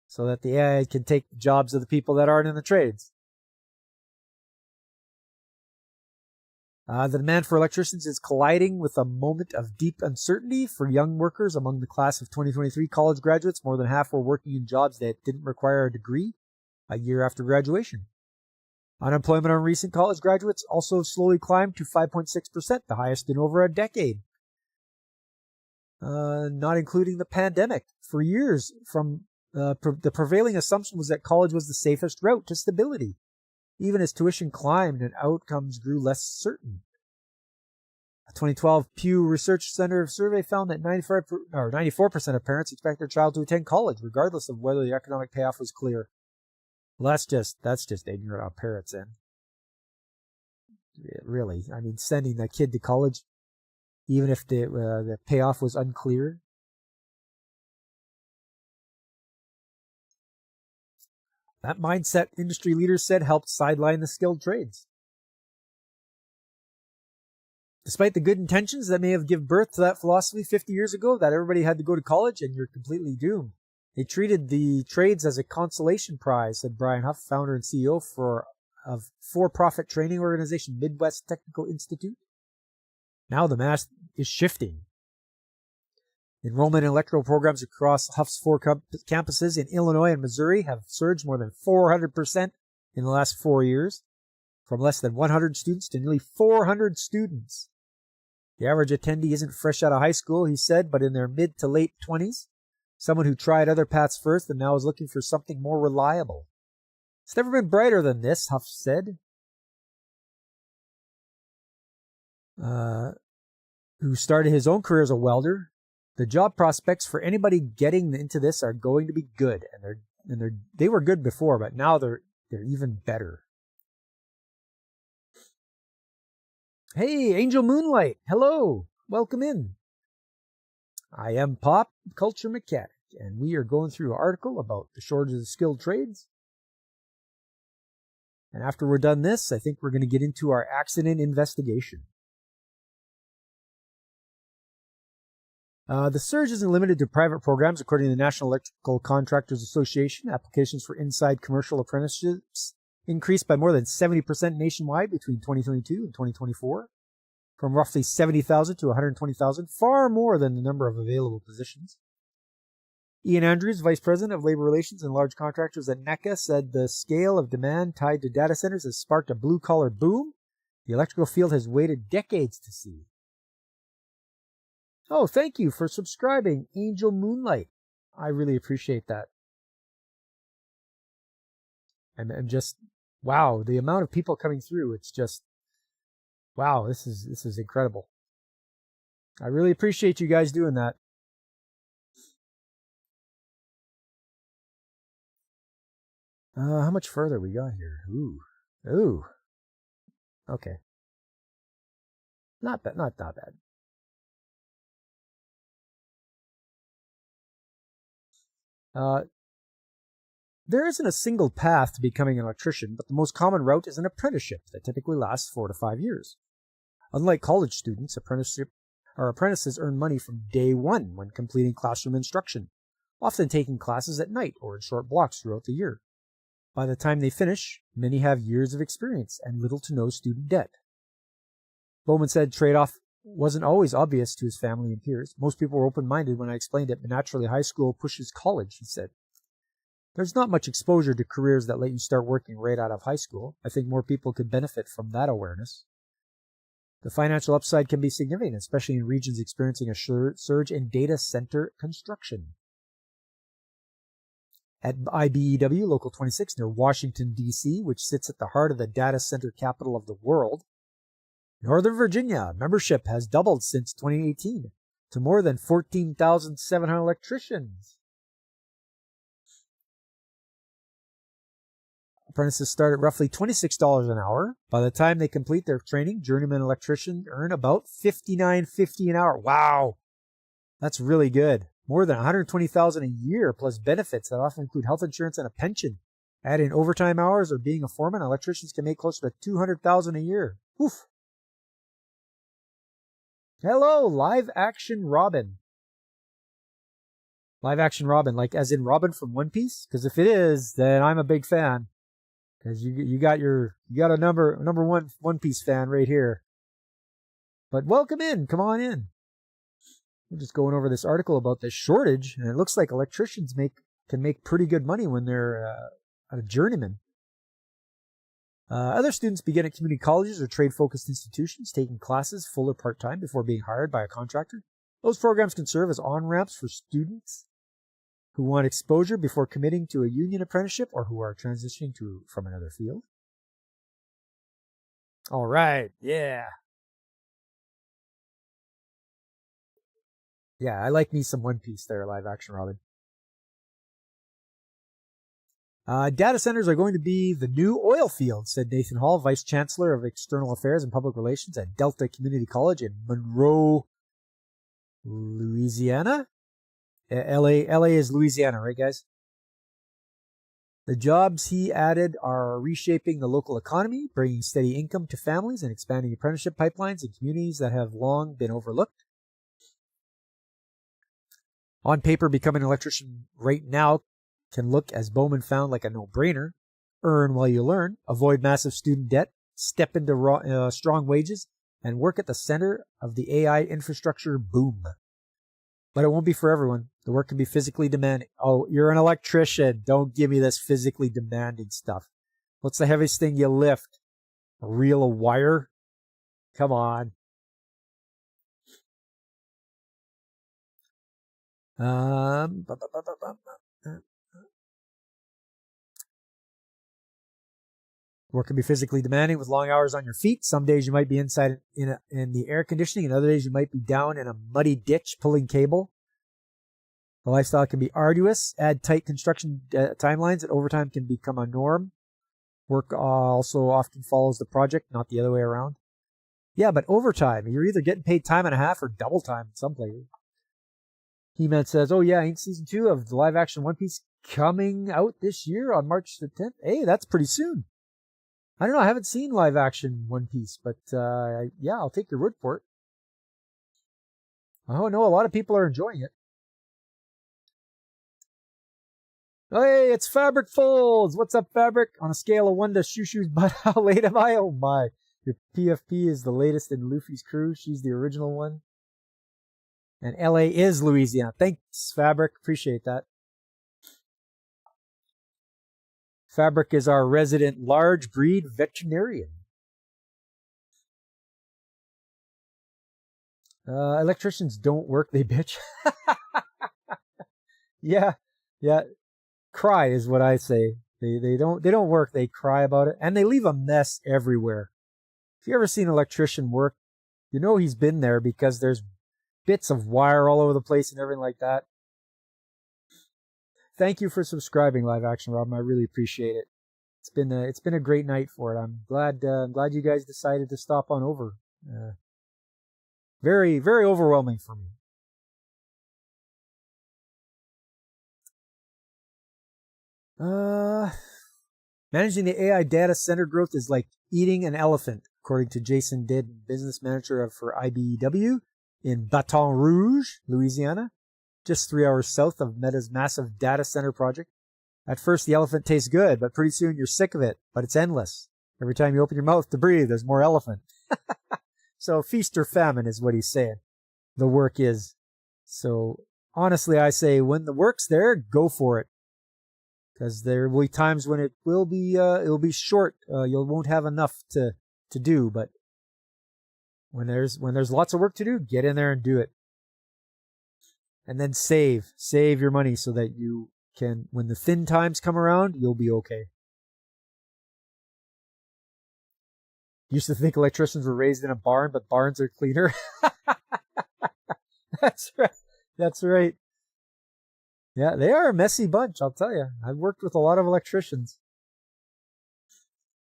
A: so that the AI can take the jobs of the people that aren't in the trades. The demand for electricians is colliding with a moment of deep uncertainty for young workers. Among the class of 2023 college graduates, more than half were working in jobs that didn't require a degree a year after graduation. Unemployment on recent college graduates also slowly climbed to 5.6%, the highest in over a decade. Not including the pandemic. For years, the prevailing assumption was that college was the safest route to stability, even as tuition climbed and outcomes grew less certain. A 2012 Pew Research Center survey found that 94% of parents expect their child to attend college, regardless of whether the economic payoff was clear. Well, that's just ignorant on parents' end. Really, I mean, sending that kid to college, even if the payoff was unclear. That mindset, industry leaders said, helped sideline the skilled trades. Despite the good intentions that may have given birth to that philosophy 50 years ago, that everybody had to go to college and you're completely doomed. They treated the trades as a consolation prize, said Brian Huff, founder and CEO of for-profit training organization Midwest Technical Institute. Now the math is shifting. Enrollment in electrical programs across Huff's 4 campuses in Illinois and Missouri have surged more than 400% in the last 4 years, from less than 100 students to nearly 400 students. The average attendee isn't fresh out of high school, he said, but in their mid to late 20s, someone who tried other paths first and now is looking for something more reliable. It's never been brighter than this, Huff said. Who started his own career as a welder. The job prospects for anybody getting into this are going to be good, and they were good before, but now they're even better. Hey, Angel Moonlight, hello, welcome in. I am Pop Culture Mechanic, and we are going through an article about the shortage of skilled trades. And after we're done this, I think we're going to get into our accident investigation. The surge isn't limited to private programs. According to the National Electrical Contractors Association, applications for inside commercial apprenticeships increased by more than 70% nationwide between 2022 and 2024, from roughly 70,000 to 120,000, far more than the number of available positions. Ian Andrews, Vice President of Labor Relations and Large Contractors at NECA, said the scale of demand tied to data centers has sparked a blue-collar boom the electrical field has waited decades to see. Oh, thank you for subscribing, Angel Moonlight. I really appreciate that. And just, wow, the amount of people coming through, it's just, wow, this is incredible. I really appreciate you guys doing that. How much further we got here? Ooh. Okay. Not bad, not that bad. There isn't a single path to becoming an electrician, but the most common route is an apprenticeship that typically lasts 4 to 5 years. Unlike college students, apprentices earn money from day one when completing classroom instruction, often taking classes at night or in short blocks throughout the year. By the time they finish, many have years of experience and little to no student debt. Bowman said trade-off wasn't always obvious to his family and peers. Most people were open-minded when I explained it, but naturally high school pushes college, he said. There's not much exposure to careers that let you start working right out of high school. I think more people could benefit from that awareness. The financial upside can be significant, especially in regions experiencing a surge in data center construction. At IBEW Local 26 near Washington, D.C., which sits at the heart of the data center capital of the world, Northern Virginia membership has doubled since 2018 to more than 14,700 electricians. Apprentices start at roughly $26 an hour. By the time they complete their training, journeyman electricians earn about $59.50 an hour. Wow, that's really good. More than $120,000 a year plus benefits that often include health insurance and a pension. Add in overtime hours or being a foreman, electricians can make closer to $200,000 a year. Oof. Hello, Live Action Robin. Live Action Robin, like as in Robin from One Piece? Because if it is, then I'm a big fan. Because you got a number one Piece fan right here. But welcome in, come on in. We're just going over this article about this shortage, and it looks like electricians can make pretty good money when they're a journeyman. Other students begin at community colleges or trade-focused institutions, taking classes full or part-time before being hired by a contractor. Those programs can serve as on-ramps for students who want exposure before committing to a union apprenticeship or who are transitioning from another field. All right, yeah. Yeah, I like me some One Piece there, Live Action Robin. Data centers are going to be the new oil field, said Nathan Hall, Vice Chancellor of External Affairs and Public Relations at Delta Community College in Monroe, Louisiana. LA is Louisiana, right, guys? The jobs, he added, are reshaping the local economy, bringing steady income to families, and expanding apprenticeship pipelines in communities that have long been overlooked. On paper, becoming an electrician right now can look, as Bowman found, like a no-brainer. Earn while you learn, avoid massive student debt, step into strong wages, and work at the center of the AI infrastructure boom. But it won't be for everyone. The work can be physically demanding. Oh, you're an electrician. Don't give me this physically demanding stuff. What's the heaviest thing you lift? A reel of wire? Come on. Work can be physically demanding with long hours on your feet. Some days you might be inside in the air conditioning, and other days you might be down in a muddy ditch pulling cable. The lifestyle can be arduous. Add tight construction timelines, and overtime can become a norm. Work also often follows the project, not the other way around. Yeah, but overtime, you're either getting paid time and a half or double time in some places. He-Man says, oh yeah, ain't season 2 of the live action One Piece coming out this year on March the 10th? Hey, that's pretty soon. I don't know, I haven't seen live action One Piece, but yeah, I'll take your word for it. Oh no, a lot of people are enjoying it. Hey, it's Fabric Folds. What's up, Fabric? On a scale of 1 to Shushu's butt, how late am I? Oh my. Your PFP is the latest in Luffy's crew. She's the original one. And LA is Louisiana. Thanks, Fabric. Appreciate that. Fabric is our resident large breed veterinarian. Electricians don't work, they bitch. Yeah. Cry is what I say. They don't work, they cry about it. And they leave a mess everywhere. If you ever seen an electrician work, you know he's been there because there's bits of wire all over the place and everything like that. Thank you for subscribing, Live Action Robin. I really appreciate it. It's been a great night for it. I'm glad you guys decided to stop on over. Very, very overwhelming for me. Managing the AI data center growth is like eating an elephant, according to Jason Didd, business manager for IBEW in Baton Rouge, Louisiana, just 3 hours south of Meta's massive data center project. At first, the elephant tastes good, but pretty soon you're sick of it, but it's endless. Every time you open your mouth to breathe, there's more elephant. So feast or famine is what he's saying. The work is. So honestly, I say when the work's there, go for it. Because there will be times when it'll be short. You won't have enough to do, but when there's lots of work to do, get in there and do it. And then save your money so that you can, when the thin times come around, you'll be okay. Used to think electricians were raised in a barn, but barns are cleaner. That's right. That's right. Yeah, they are a messy bunch, I'll tell you. I've worked with a lot of electricians.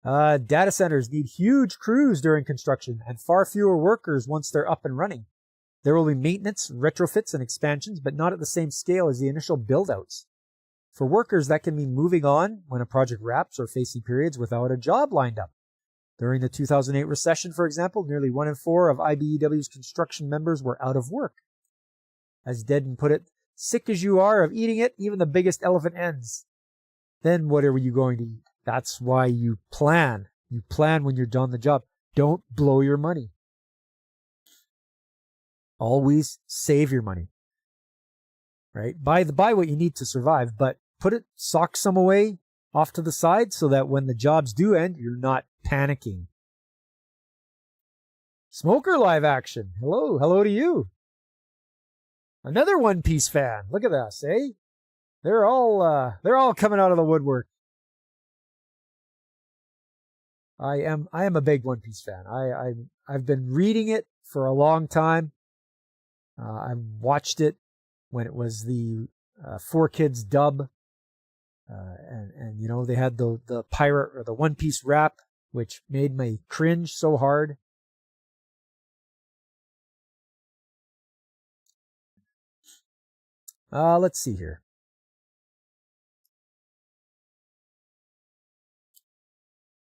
A: Data centers need huge crews during construction and far fewer workers once they're up and running. There will be maintenance, retrofits, and expansions, but not at the same scale as the initial build-outs. For workers, that can mean moving on when a project wraps or facing periods without a job lined up. During the 2008 recession, for example, nearly 1 in 4 of IBEW's construction members were out of work. As Dedden put it, sick as you are of eating it, even the biggest elephant ends. Then what are you going to eat? That's why you plan. You plan when you're done the job. Don't blow your money. Always save your money. Right? Buy what you need to survive, but sock some away off to the side so that when the jobs do end, you're not panicking. Smoker live action. Hello to you. Another One Piece fan. Look at this, eh? They're all coming out of the woodwork. I am a big One Piece fan. I've been reading it for a long time. I watched it when it was the 4Kids dub, and you know they had the pirate or the One Piece rap, which made me cringe so hard. Let's see here.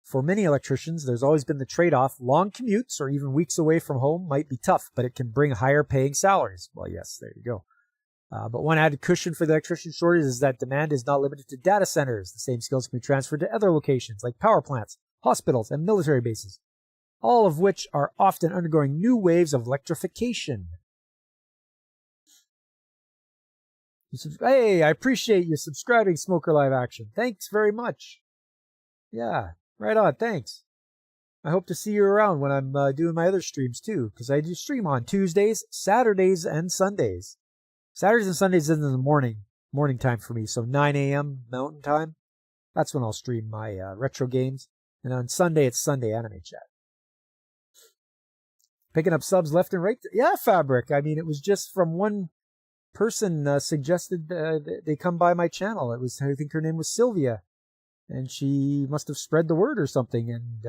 A: For many electricians, there's always been the trade-off. Long commutes or even weeks away from home might be tough, but it can bring higher paying salaries. Well, yes, there you go. But one added cushion for the electrician shortage is that demand is not limited to data centers. The same skills can be transferred to other locations like power plants, hospitals, and military bases, all of which are often undergoing new waves of electrification. Hey, I appreciate you subscribing, Smoker Live Action. Thanks very much. Yeah, right on. Thanks. I hope to see you around when I'm doing my other streams too, because I do stream on Tuesdays, Saturdays, and Sundays. Saturdays and Sundays is in the morning time for me, so 9 a.m. Mountain Time. That's when I'll stream my retro games. And on Sunday, it's Sunday Anime Chat. Picking up subs left and right. Yeah, Fabric. I mean, it was just from one person suggested they come by my channel. It was, I think her name was Sylvia. And she must have spread the word or something. And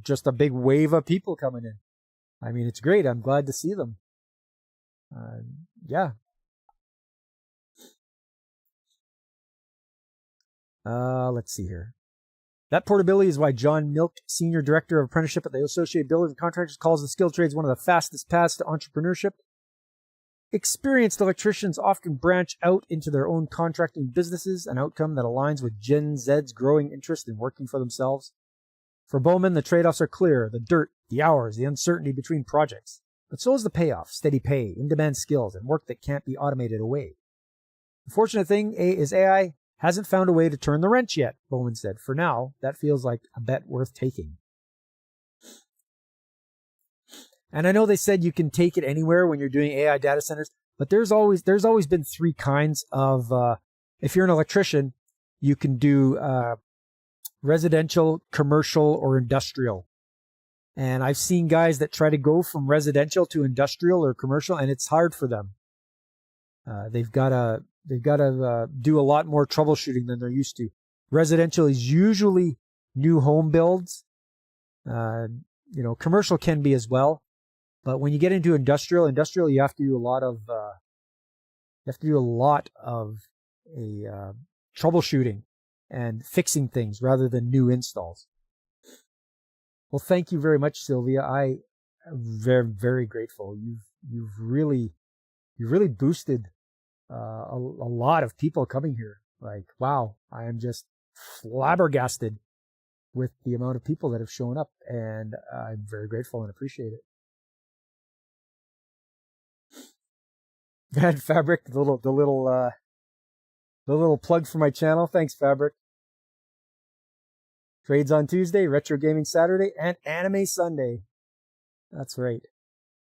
A: just a big wave of people coming in. I mean, it's great. I'm glad to see them. Yeah. Let's see here. That portability is why John Milk, Senior Director of Apprenticeship at the Associated Builders and Contractors, calls the skilled trades one of the fastest paths to entrepreneurship. Experienced electricians often branch out into their own contracting businesses, an outcome that aligns with Gen Z's growing interest in working for themselves. For Bowman, the trade-offs are clear: the dirt, the hours, the uncertainty between projects. But so is the payoff: steady pay, in-demand skills, and work that can't be automated away. The fortunate thing is AI hasn't found a way to turn the wrench yet, Bowman said. For now, that feels like a bet worth taking. And I know they said you can take it anywhere when you're doing AI data centers, but there's always been three kinds of, if you're an electrician, you can do residential, commercial, or industrial. And I've seen guys that try to go from residential to industrial or commercial, and it's hard for them. They've got to do a lot more troubleshooting than they're used to. Residential is usually new home builds. Commercial can be as well. But when you get into industrial, you have to do a lot of troubleshooting and fixing things rather than new installs. Well, thank you very much, Sylvia. I am very, very grateful. You've really boosted a lot of people coming here. Like, wow, I am just flabbergasted with the amount of people that have shown up, and I'm very grateful and appreciate it. And Fabric, the little plug for my channel. Thanks, Fabric. Trades on Tuesday, Retro Gaming Saturday, and Anime Sunday. That's right.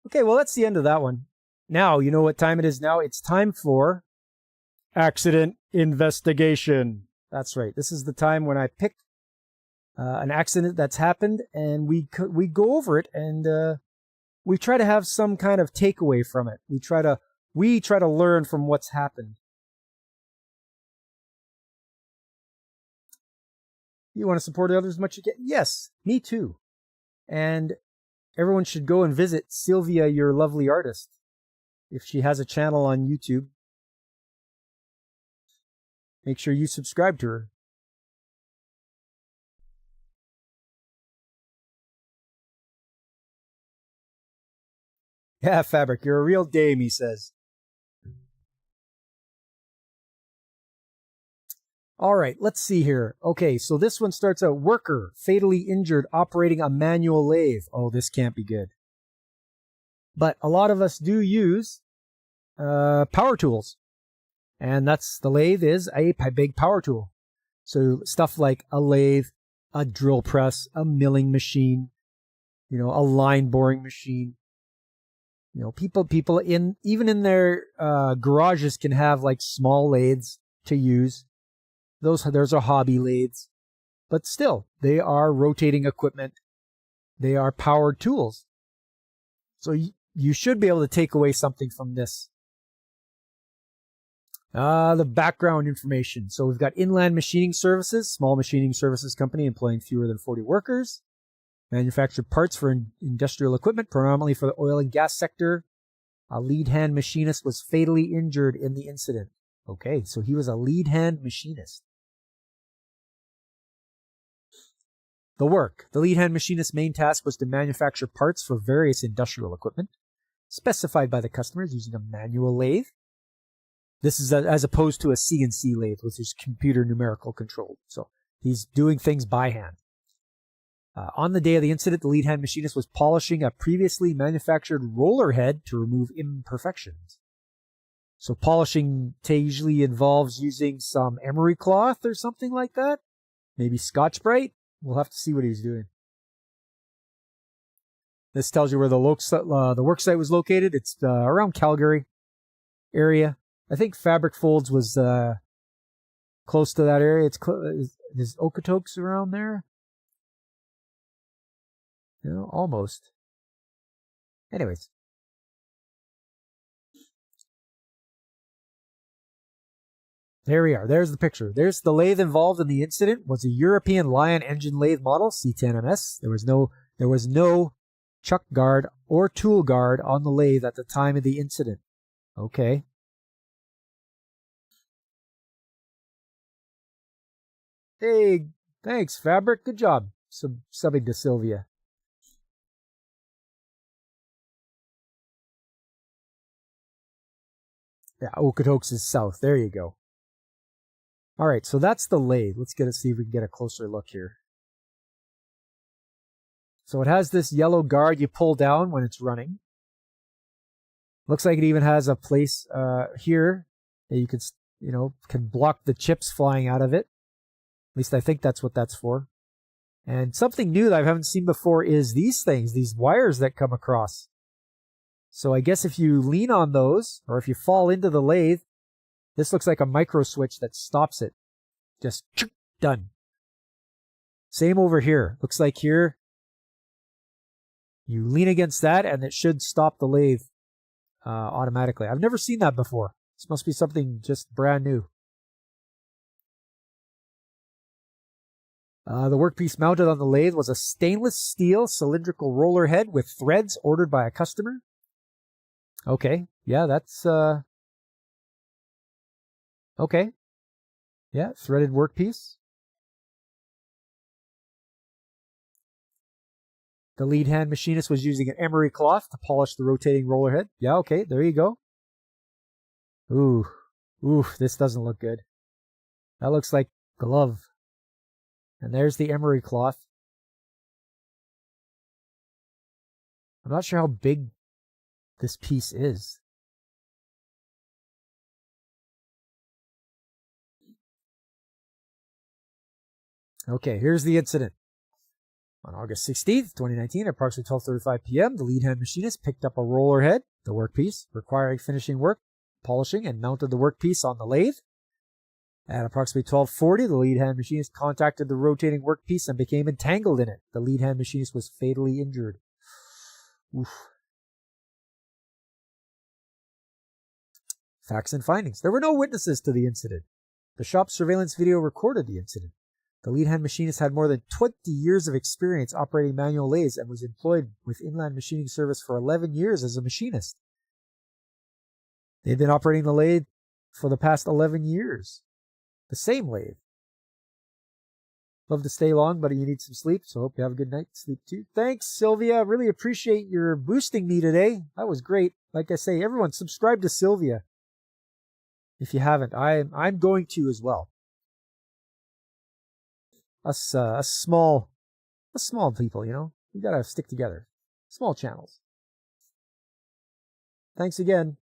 A: Okay, well, that's the end of that one. Now, you know what time it is now? It's time for accident investigation. That's right. This is the time when I pick an accident that's happened, and we go over it, and we try to have some kind of takeaway from it. We try to learn from what's happened. You want to support others as much as you can? Yes, me too. And everyone should go and visit Sylvia, your lovely artist, if she has a channel on YouTube. Make sure you subscribe to her. Yeah, Fabric, you're a real dame, he says. All right, let's see here. Okay, so this one starts out, worker fatally injured operating a manual lathe. Oh, this can't be good. But a lot of us do use power tools. And the lathe is a big power tool. So stuff like a lathe, a drill press, a milling machine, a line boring machine. People even in their garages can have like small lathes to use. Those are hobby lathes, but still, they are rotating equipment. They are powered tools. So you should be able to take away something from this. The background information. So we've got Inland Machining Services, small machining services company employing fewer than 40 workers. Manufactured parts for industrial equipment, predominantly for the oil and gas sector. A lead hand machinist was fatally injured in the incident. Okay, so he was a lead hand machinist. The work. The lead hand machinist's main task was to manufacture parts for various industrial equipment, specified by the customers using a manual lathe. This is as opposed to a CNC lathe, which is computer numerical controlled. So he's doing things by hand. On the day of the incident, the lead hand machinist was polishing a previously manufactured roller head to remove imperfections. So polishing usually involves using some emery cloth or something like that. Maybe Scotch-Brite. We'll have to see what he's doing. This tells you where the work site was located. It's around Calgary area. I think Fabric Folds was close to that area. Is Okotoks around there? Almost. Anyways. There we are. There's the picture. There's the lathe involved in the incident. Was a European Lion engine lathe model, C10MS. There was no chuck guard or tool guard on the lathe at the time of the incident. Okay. Hey, thanks, Fabric. Good job subbing to Sylvia. Yeah, Okotoks is south. There you go. All right, so that's the lathe. Let's see if we can get a closer look here. So it has this yellow guard you pull down when it's running. Looks like it even has a place here that you can block the chips flying out of it. At least I think that's what that's for. And something new that I haven't seen before is these things, these wires that come across. So I guess if you lean on those, or if you fall into the lathe, this looks like a micro switch that stops it. Just done. Same over here. Looks like here, you lean against that and it should stop the lathe automatically. I've never seen that before. This must be something just brand new. The workpiece mounted on the lathe was a stainless steel cylindrical roller head with threads ordered by a customer. Okay, yeah, that's okay. Yeah, threaded workpiece. The lead hand machinist was using an emery cloth to polish the rotating roller head. Yeah, okay, there you go. Ooh, this doesn't look good. That looks like glove. And there's the emery cloth. I'm not sure how big this piece is. Okay, here's the incident. On August 16th, 2019, at approximately 12:35 p.m., the lead hand machinist picked up a roller head, the workpiece, requiring finishing work, polishing, and mounted the workpiece on the lathe. At approximately 12:40, the lead hand machinist contacted the rotating workpiece and became entangled in it. The lead hand machinist was fatally injured. Oof. Facts and findings. There were no witnesses to the incident. The shop surveillance video recorded the incident. The lead hand machinist had more than 20 years of experience operating manual lathes and was employed with Inland Machining Service for 11 years as a machinist. They'd been operating the lathe for the past 11 years. The same lathe. Love to stay long, but you need some sleep, so hope you have a good night. Sleep too. Thanks, Sylvia. Really appreciate your boosting me today. That was great. Like I say, everyone subscribe to Sylvia. If you haven't, I'm going to as well. Us small people, you know, we gotta stick together. Small channels. Thanks again.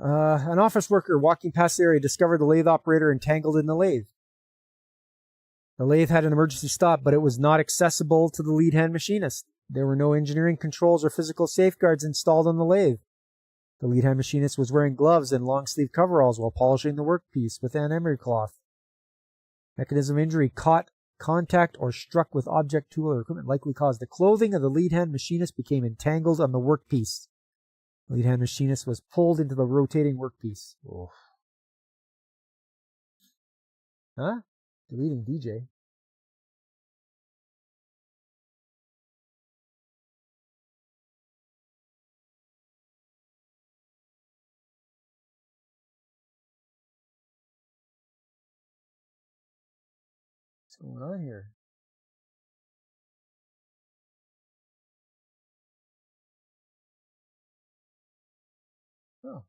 A: An office worker walking past the area discovered the lathe operator entangled in the lathe. The lathe had an emergency stop, but it was not accessible to the lead hand machinist. There were no engineering controls or physical safeguards installed on the lathe. The lead hand machinist was wearing gloves and long-sleeve coveralls while polishing the workpiece with an emery cloth. Mechanism of injury: caught, contact, or struck with object, tool, or equipment likely caused. The clothing of the lead hand machinist became entangled on the workpiece. The lead hand machinist was pulled into the rotating workpiece. Oh. Huh? Deleting DJ. What's going on here? Oh.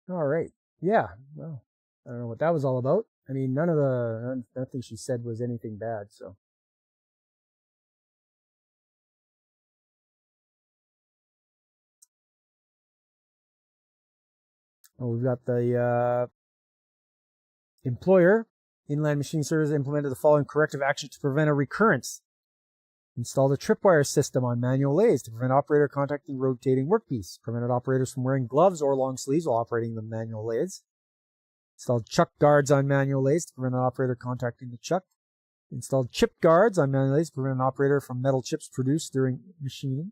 A: All right. Yeah. Well, I don't know what that was all about. I mean, nothing she said was anything bad, so. Oh, we've got the employer. Inland Machining Service implemented the following corrective action to prevent a recurrence. Installed a tripwire system on manual lathes to prevent operator contacting rotating workpiece. Prevented operators from wearing gloves or long sleeves while operating the manual lathes. Installed chuck guards on manual lathes to prevent an operator contacting the chuck. Installed chip guards on manual lathes to prevent an operator from metal chips produced during machining.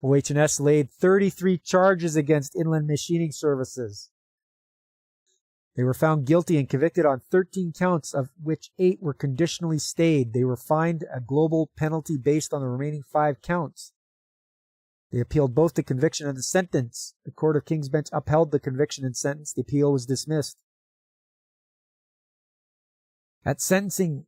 A: OH&S laid 33 charges against Inland Machining Services. They were found guilty and convicted on 13 counts, of which 8 were conditionally stayed. They were fined a global penalty based on the remaining 5 counts. They appealed both the conviction and the sentence. The Court of King's Bench upheld the conviction and sentence. The appeal was dismissed. At sentencing,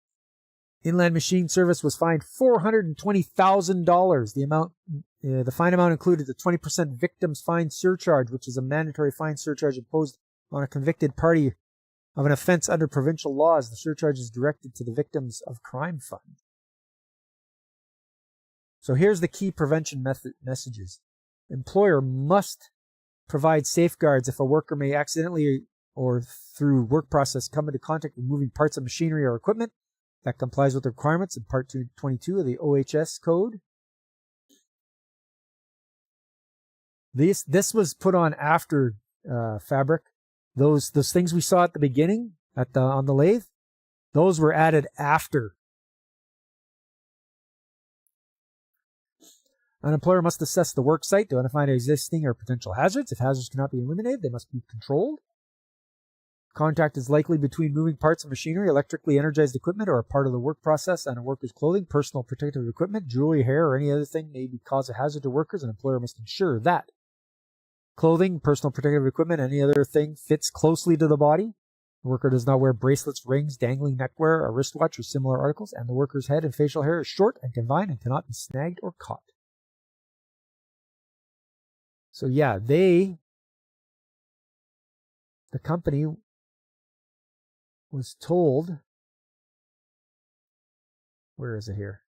A: Inland Machining Service was fined $420,000. The fine amount included the 20% victim's fine surcharge, which is a mandatory fine surcharge imposed on a convicted party of an offense under provincial laws. The surcharge is directed to the Victims of Crime Fund. So here's the key prevention messages. Employer must provide safeguards if a worker may accidentally or through work process come into contact with moving parts of machinery or equipment that complies with the requirements in Part 222 of the OHS Code. This was put on after fabric. Those things we saw at the beginning on the lathe, those were added after. An employer must assess the work site to identify existing or potential hazards. If hazards cannot be eliminated, they must be controlled. Contact is likely between moving parts of machinery, electrically energized equipment, or a part of the work process, and a worker's clothing, personal protective equipment, jewelry, hair, or any other thing may cause a hazard to workers. An employer must ensure that clothing, personal protective equipment, any other thing fits closely to the body. The worker does not wear bracelets, rings, dangling neckwear, a wristwatch, or similar articles, and the worker's head and facial hair is short and confined and cannot be snagged or caught. So yeah, the company was told, where is it here?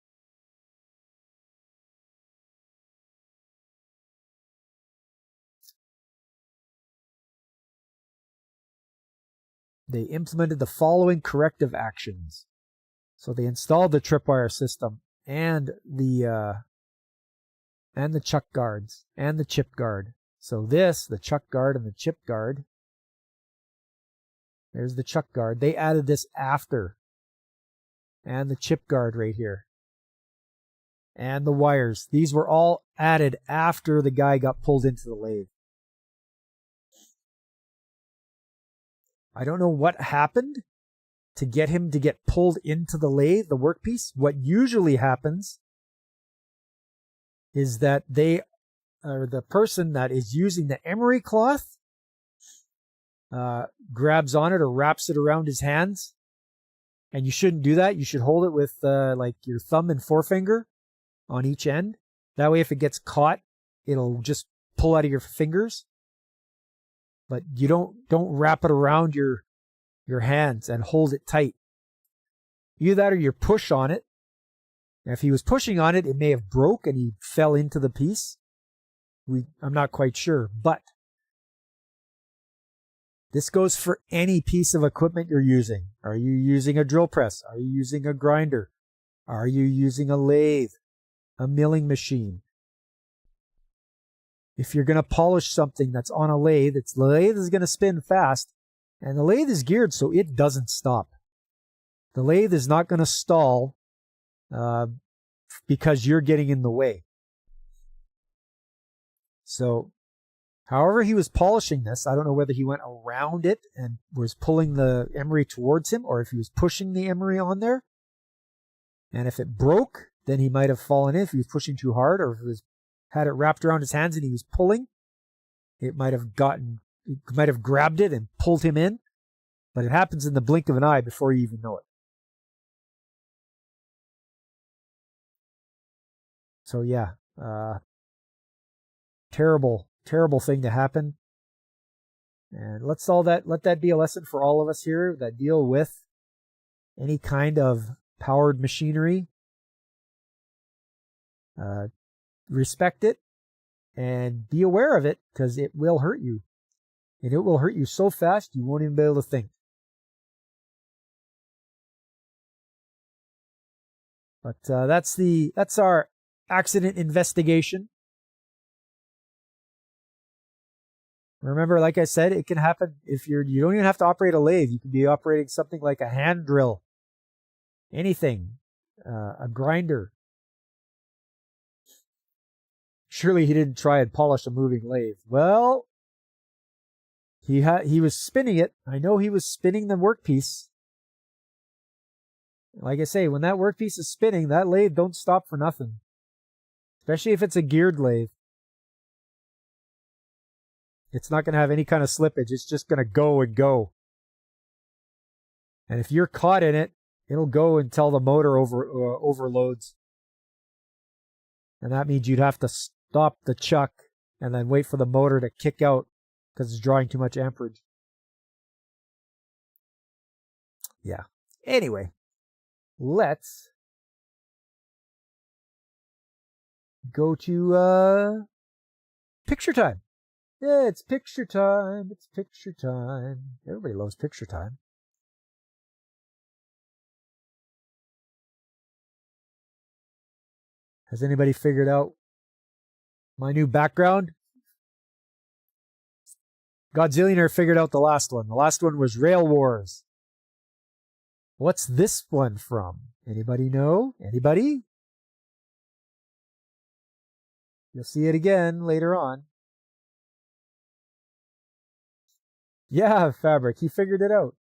A: They implemented the following corrective actions. So they installed the tripwire system and the chuck guards and the chip guard. So the chuck guard and the chip guard, there's the chuck guard. They added this after. And the chip guard right here. And the wires. These were all added after the guy got pulled into the lathe. I don't know what happened to get him to get pulled into the lathe, the workpiece. What usually happens is that the person that is using the emery cloth grabs on it or wraps it around his hands. And you shouldn't do that. You should hold it with like your thumb and forefinger on each end. That way, if it gets caught, it'll just pull out of your fingers. But you don't wrap it around your hands and hold it tight. Either that or you push on it. And if he was pushing on it, it may have broke and he fell into the piece. I'm not quite sure, but this goes for any piece of equipment you're using. Are you using a drill press? Are you using a grinder? Are you using a lathe? A milling machine? If you're going to polish something that's on a lathe, the lathe is going to spin fast, and the lathe is geared so it doesn't stop. The lathe is not going to stall because you're getting in the way. So, however he was polishing this, I don't know whether he went around it and was pulling the emery towards him, or if he was pushing the emery on there. And if it broke, then he might have fallen in if he was pushing too hard, or if it had it wrapped around his hands and he was pulling, it might have grabbed it and pulled him in. But it happens in the blink of an eye before you even know it. So yeah, terrible thing to happen. And let that be a lesson for all of us here that deal with any kind of powered machinery. Respect it and be aware of it, because it will hurt you. And it will hurt you so fast you won't even be able to think. But that's our accident investigation. Remember, like I said, it can happen if you don't even have to operate a lathe. You can be operating something like a hand drill, anything, a grinder. Surely he didn't try and polish a moving lathe. Well, he was spinning it. I know he was spinning the workpiece. Like I say, when that workpiece is spinning, that lathe don't stop for nothing. Especially if it's a geared lathe. It's not going to have any kind of slippage. It's just going to go and go. And if you're caught in it, it'll go until the motor overloads. And that means you'd have to stop the chuck and then wait for the motor to kick out because it's drawing too much amperage. Yeah. Anyway, let's go to picture time. Yeah, it's picture time. It's picture time. Everybody loves picture time. Has anybody figured out my new background? Godzillionaire figured out the last one. The last one was Rail Wars. What's this one from? Anybody know? Anybody? You'll see it again later on. Yeah, Fabric, he figured it out.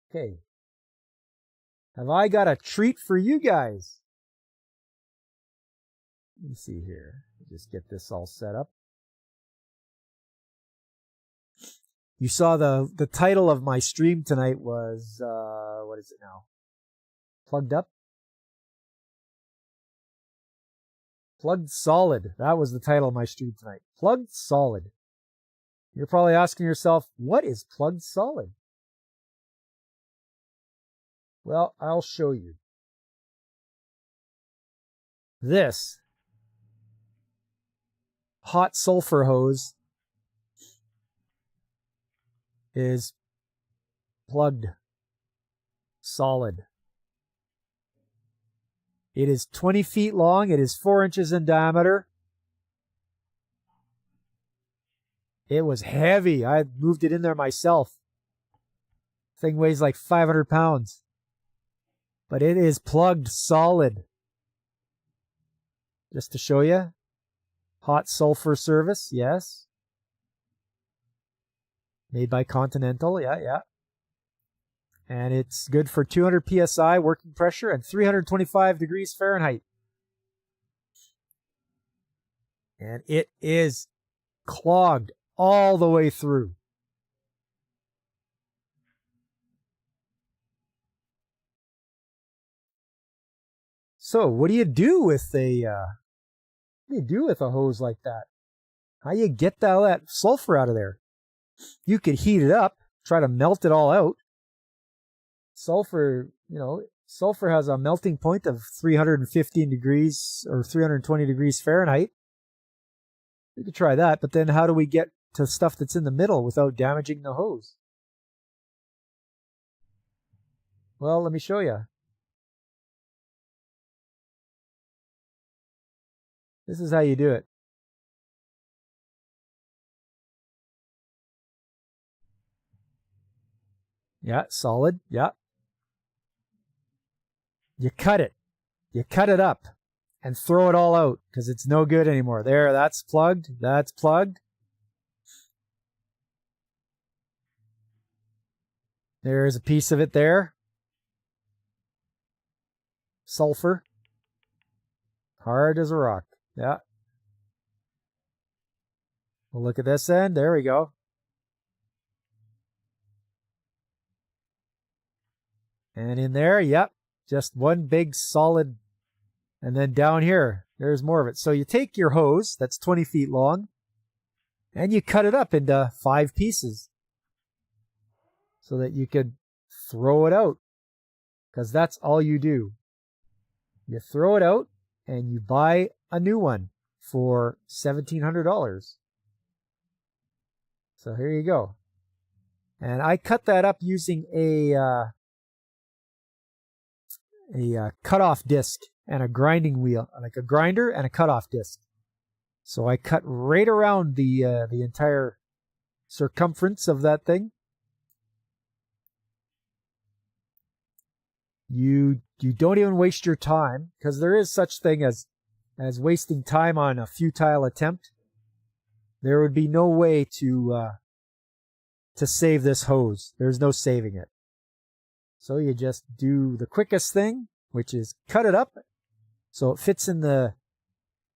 A: Okay. Have I got a treat for you guys? Let me see here. Just get this all set up. You saw the title of my stream tonight was, what is it now? Plugged Up? Plugged Solid. That was the title of my stream tonight. Plugged Solid. You're probably asking yourself, what is Plugged Solid? Well, I'll show you. This hot sulfur hose is plugged solid. It is 20 feet long. It is 4 inches in diameter. It was heavy. I moved it in there myself. Thing weighs like 500 pounds. But it is plugged solid. Just to show you. Hot sulfur service, yes. Made by Continental, yeah. And it's good for 200 psi working pressure and 325 degrees Fahrenheit. And it is clogged all the way through. So what do you do with a hose like that? How you get all that sulfur out of there? You could heat it up, try to melt it all out. Sulfur has a melting point of 315 degrees or 320 degrees Fahrenheit. You could try that, but then how do we get to stuff that's in the middle without damaging the hose? Well, let me show you. This is how you do it. Yeah, solid. Yeah. You cut it. You cut it up and throw it all out because it's no good anymore. There, that's plugged. That's plugged. There's a piece of it there. Sulfur. Hard as a rock. Yeah. We'll look at this end. There we go. And in there, yep. Just one big solid. And then down here, there's more of it. So you take your hose that's 20 feet long and you cut it up into 5 pieces so that you could throw it out, because that's all you do. You throw it out and you buy a new one for $1,700. So here you go. And I cut that up using a cutoff disc and a grinding wheel, like a grinder and a cutoff disc. So I cut right around the entire circumference of that thing. You don't even waste your time, because there is such thing as wasting time on a futile attempt. There would be no way to save this hose. There's no saving it. So you just do the quickest thing, which is cut it up so it fits in the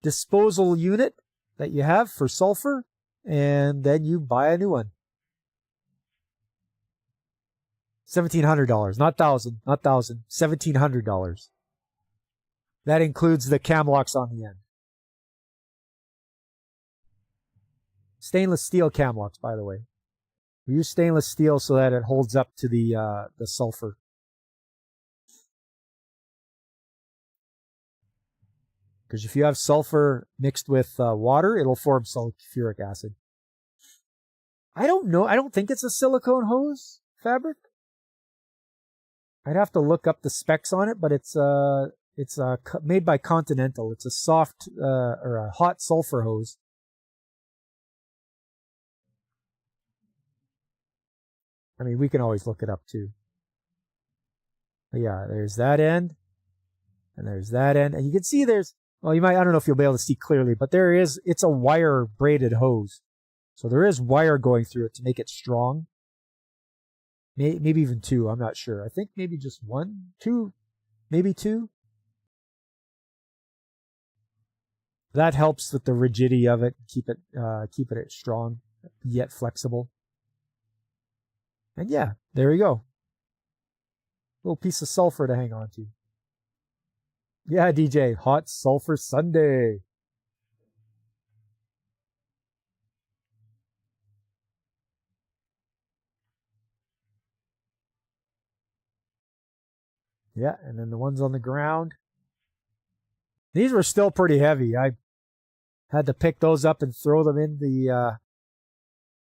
A: disposal unit that you have for sulfur, and then you buy a new one. $1,700, not $1,000, $1,700. That includes the cam locks on the end. Stainless steel cam locks, by the way. We use stainless steel so that it holds up to the sulfur. Because if you have sulfur mixed with water, it'll form sulfuric acid. I don't know. I don't think it's a silicone hose fabric. I'd have to look up the specs on it, but it's made by Continental. It's a soft or a hot sulfur hose. I mean, we can always look it up too. But yeah, there's that end, and there's that end, and you can see there's. Well, I don't know if you'll be able to see clearly, but it's a wire braided hose. So there is wire going through it to make it strong. Maybe even 2, I'm not sure. I think maybe just 1, 2, maybe 2. That helps with the rigidity of it, keep it strong yet flexible. And yeah, there you go. Little piece of sulfur to hang on to. Yeah, DJ, hot sulfur Sunday. Yeah, and then the ones on the ground. These were still pretty heavy. I had to pick those up and throw them in the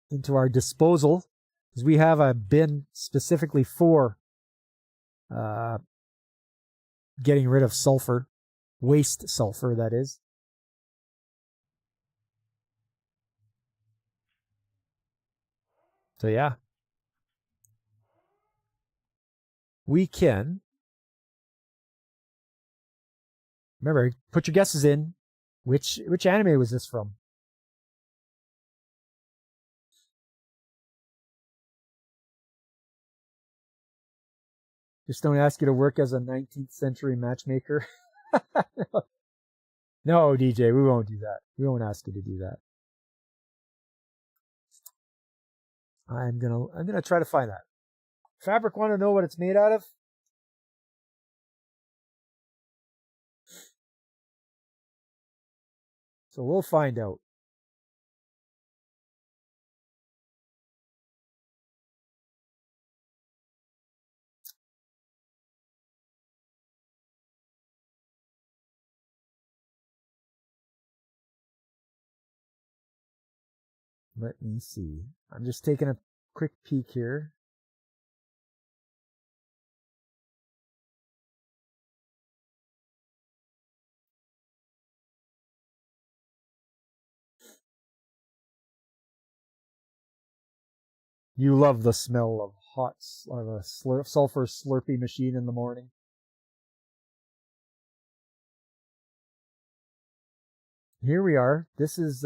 A: into our disposal, because we have a bin specifically for getting rid of sulfur, waste sulfur, that is. So yeah, we can. Remember, put your guesses in. Which anime was this from? Just don't ask you to work as a 19th century matchmaker. No, DJ, we won't do that. We won't ask you to do that. I'm gonna try to find that. Fabric, want to know what it's made out of? So we'll find out. Let me see. I'm just taking a quick peek here. You love the smell of a sulfur slurpy machine in the morning. Here we are. This is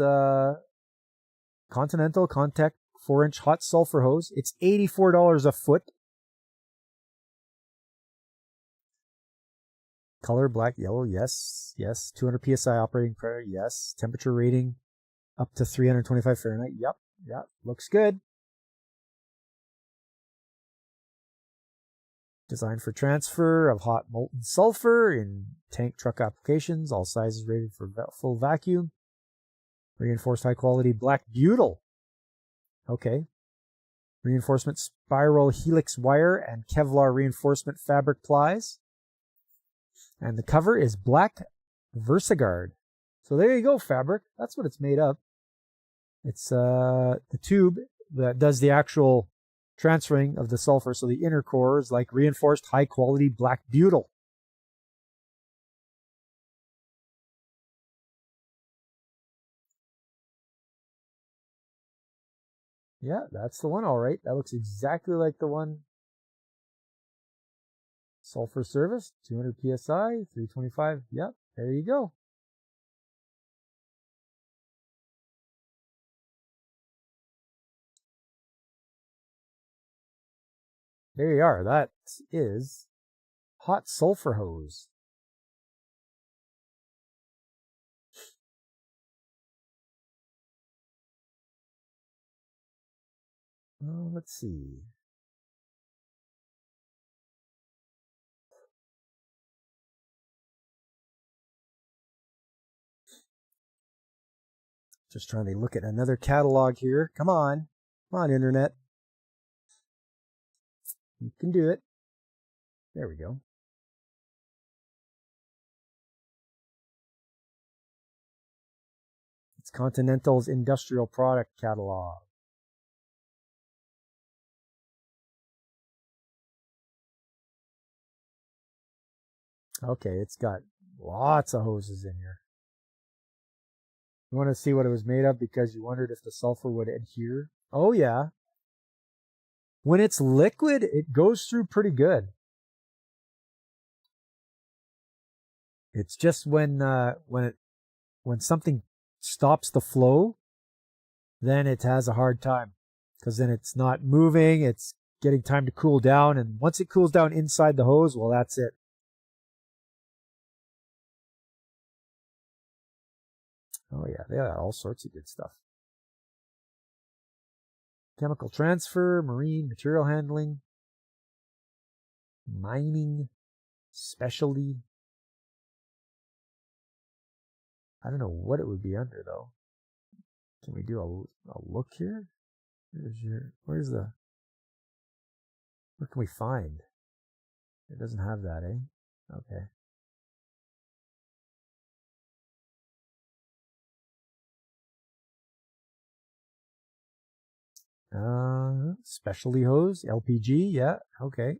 A: Continental Contact 4-inch hot sulfur hose. It's $84 a foot. Color black, yellow, yes, yes. 200 psi operating pressure, yes. Temperature rating up to 325 Fahrenheit. Yep, yep. Looks good. Designed for transfer of hot molten sulfur in tank truck applications. All sizes rated for full vacuum. Reinforced high quality black butyl. Okay. Reinforcement spiral helix wire and Kevlar reinforcement fabric plies. And the cover is black VersaGuard. So there you go, fabric. That's what it's made of. It's the tube that does the actual transferring of the sulfur. So the inner core is like reinforced high quality black butyl. Yeah, that's the one, all right. That looks exactly like the one. Sulfur service, 200 psi, 325. Yep, there you go. There you are. That is hot sulfur hose. Let's see. Just trying to look at another catalog here. Come on. Come on, Internet. You can do it. There we go. It's Continental's industrial product catalog. Okay, it's got lots of hoses in here. You want to see what it was made of because you wondered if the sulfur would adhere? Oh, yeah. When it's liquid, it goes through pretty good. It's just when something stops the flow, then it has a hard time because then it's not moving. It's getting time to cool down. And once it cools down inside the hose, well, that's it. Oh, yeah, they got all sorts of good stuff. Chemical transfer, marine material handling, mining, specialty. I don't know what it would be under, though. Can we do a look here? Where can we find? It doesn't have that, eh? Okay. Specialty hose, LPG, yeah, okay.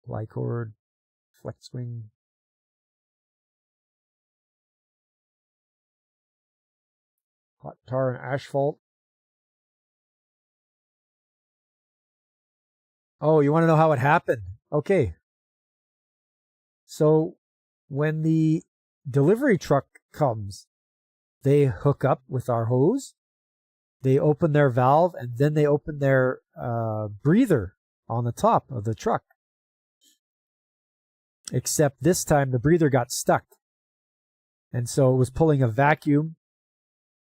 A: Lycord, flex swing. Hot tar and asphalt. Oh, you want to know how it happened? Okay. So when the delivery truck comes, they hook up with our hose. They open their valve, and then they open their breather on the top of the truck. Except this time the breather got stuck. And so it was pulling a vacuum,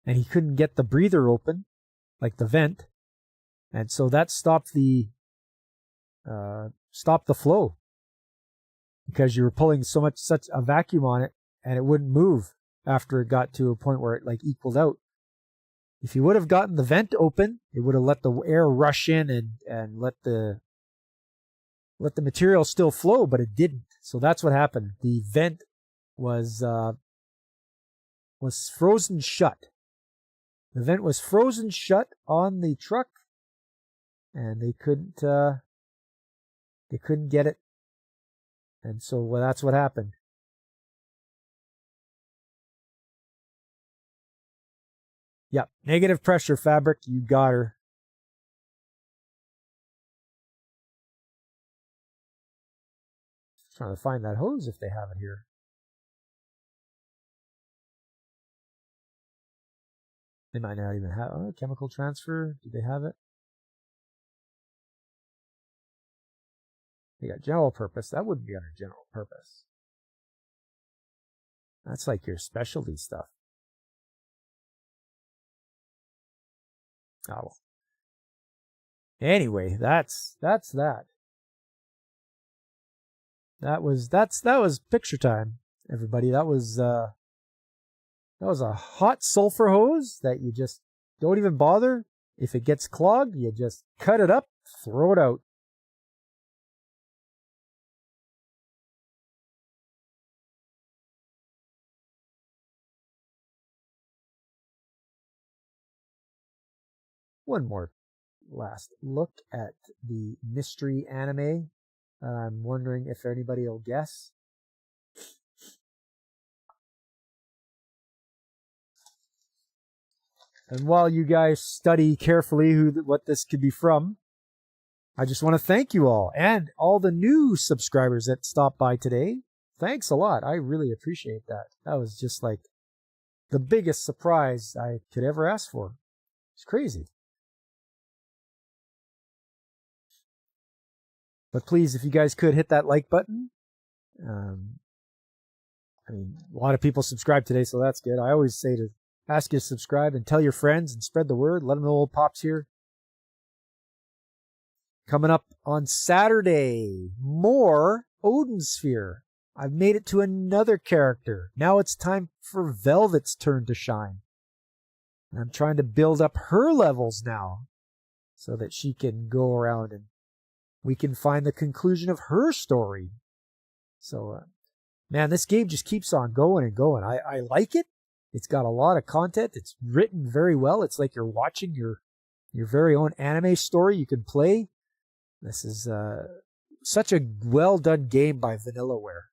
A: and he couldn't get the breather open, like the vent. And so that stopped the flow because you were pulling such a vacuum on it, and it wouldn't move after it got to a point where it like equaled out. If you would have gotten the vent open, it would have let the air rush in and let the material still flow, but it didn't. So that's what happened. The vent was frozen shut. The vent was frozen shut on the truck, and they couldn't get it. And so that's what happened. Yep, negative pressure fabric, you got her. Just trying to find that hose if they have it here. They might not even have chemical transfer. Do they have it? They got general purpose. That wouldn't be under general purpose. That's like your specialty stuff. Oh well. Anyway, that's that. That was picture time, everybody. That was a hot sulfur hose that you just don't even bother. If it gets clogged, you just cut it up, throw it out. One more last look at the mystery anime. I'm wondering if anybody will guess. And while you guys study carefully what this could be from, I just want to thank you all and all the new subscribers that stopped by today. Thanks a lot. I really appreciate that. That was just like the biggest surprise I could ever ask for. It's crazy. But please, if you guys could hit that like button. I mean, a lot of people subscribe today, so that's good. I always say to ask you to subscribe and tell your friends and spread the word. Let them know old Pop's here. Coming up on Saturday, more Odin Sphere. I've made it to another character. Now it's time for Velvet's turn to shine. And I'm trying to build up her levels now so that she can go around and we can find the conclusion of her story. So, man, this game just keeps on going and going. I like it. It's got a lot of content. It's written very well. It's like you're watching your very own anime story you can play. This is such a well-done game by Vanillaware.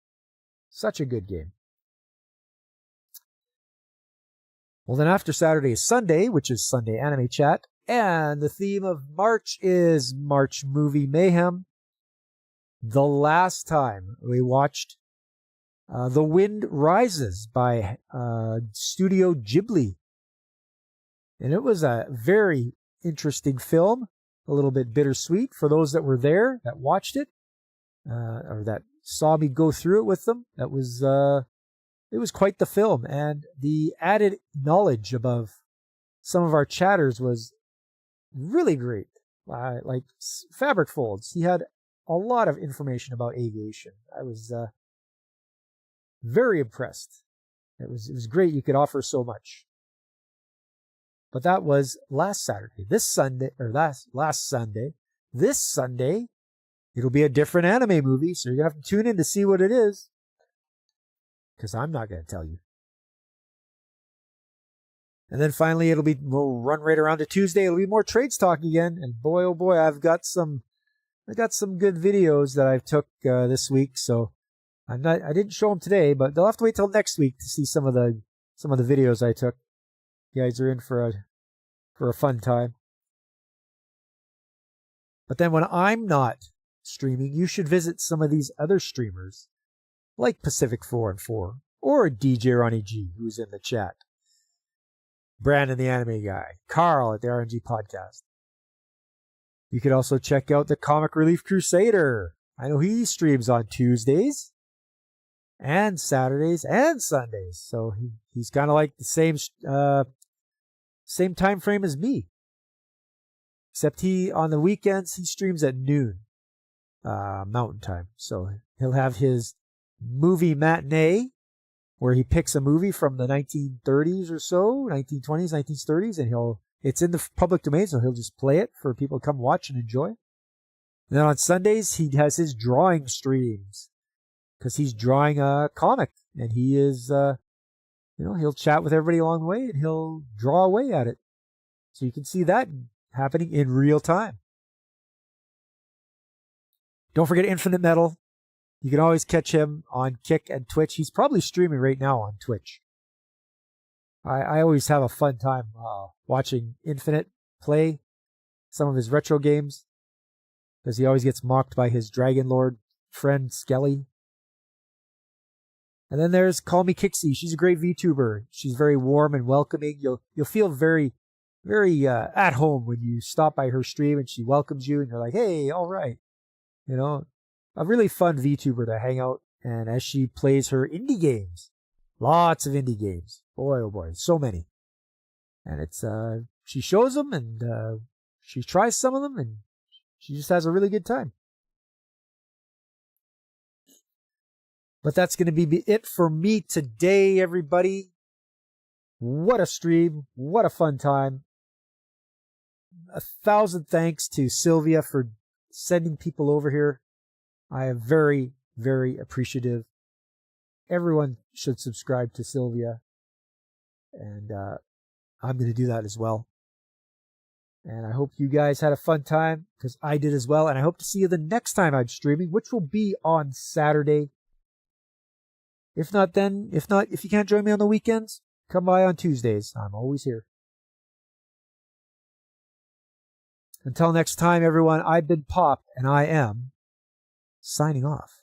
A: Such a good game. Well, then after Saturday is Sunday, which is Sunday Anime Chat. And the theme of March is March Movie Mayhem. The last time we watched The Wind Rises by Studio Ghibli. And it was a very interesting film, a little bit bittersweet for those that were there, that watched it, or that saw me go through it with them. It was quite the film, and the added knowledge above some of our chatters was really great. Like Fabric Folds, he had a lot of information about aviation. I was very impressed. It was great you could offer so much. But that was last Saturday. This Sunday, or last Sunday, this Sunday, it'll be a different anime movie, so you're going to have to tune in to see what it is. Because I'm not going to tell you. And then finally, we'll run right around to Tuesday. It'll be more trades talk again. And boy, oh boy, I got some good videos that I've took this week. So I didn't show them today, but they'll have to wait till next week to see some of the videos I took. You guys are in for a fun time. But then when I'm not streaming, you should visit some of these other streamers, like Pacific 4 and 4, or DJ Ronnie G, who's in the chat. Brandon the Anime Guy, Carl at the RNG Podcast. You could also check out the Comic Relief Crusader. I know he streams on Tuesdays and Saturdays and Sundays, so he's kind of like the same time frame as me. Except on the weekends, he streams at noon Mountain Time. So he'll have his movie matinee, where he picks a movie from the 1930s or so, 1920s, 1930s, and it's in the public domain, so he'll just play it for people to come watch and enjoy. And then on Sundays, he has his drawing streams, because he's drawing a comic, and he is, he'll chat with everybody along the way, and he'll draw away at it. So you can see that happening in real time. Don't forget Infinite Metal. You can always catch him on Kick and Twitch. He's probably streaming right now on Twitch. I always have a fun time watching Infinite play some of his retro games, because he always gets mocked by his Dragon Lord friend Skelly. And then there's Call Me Kixie. She's a great VTuber. She's very warm and welcoming. You'll feel very, very at home when you stop by her stream and she welcomes you and you're like, hey, all right. A really fun VTuber to hang out, and as she plays her indie games, lots of indie games, boy oh boy, so many, and it's she shows them and she tries some of them, and she just has a really good time. But that's going to be it for me today, everybody. What a stream, what a fun time. 1,000 thanks to Sylvia for sending people over here. I am very, very appreciative. Everyone should subscribe to Sylvia. And I'm going to do that as well. And I hope you guys had a fun time, because I did as well. And I hope to see you the next time I'm streaming, which will be on Saturday. If you can't join me on the weekends, come by on Tuesdays. I'm always here. Until next time, everyone, I've been Pop, and I am signing off.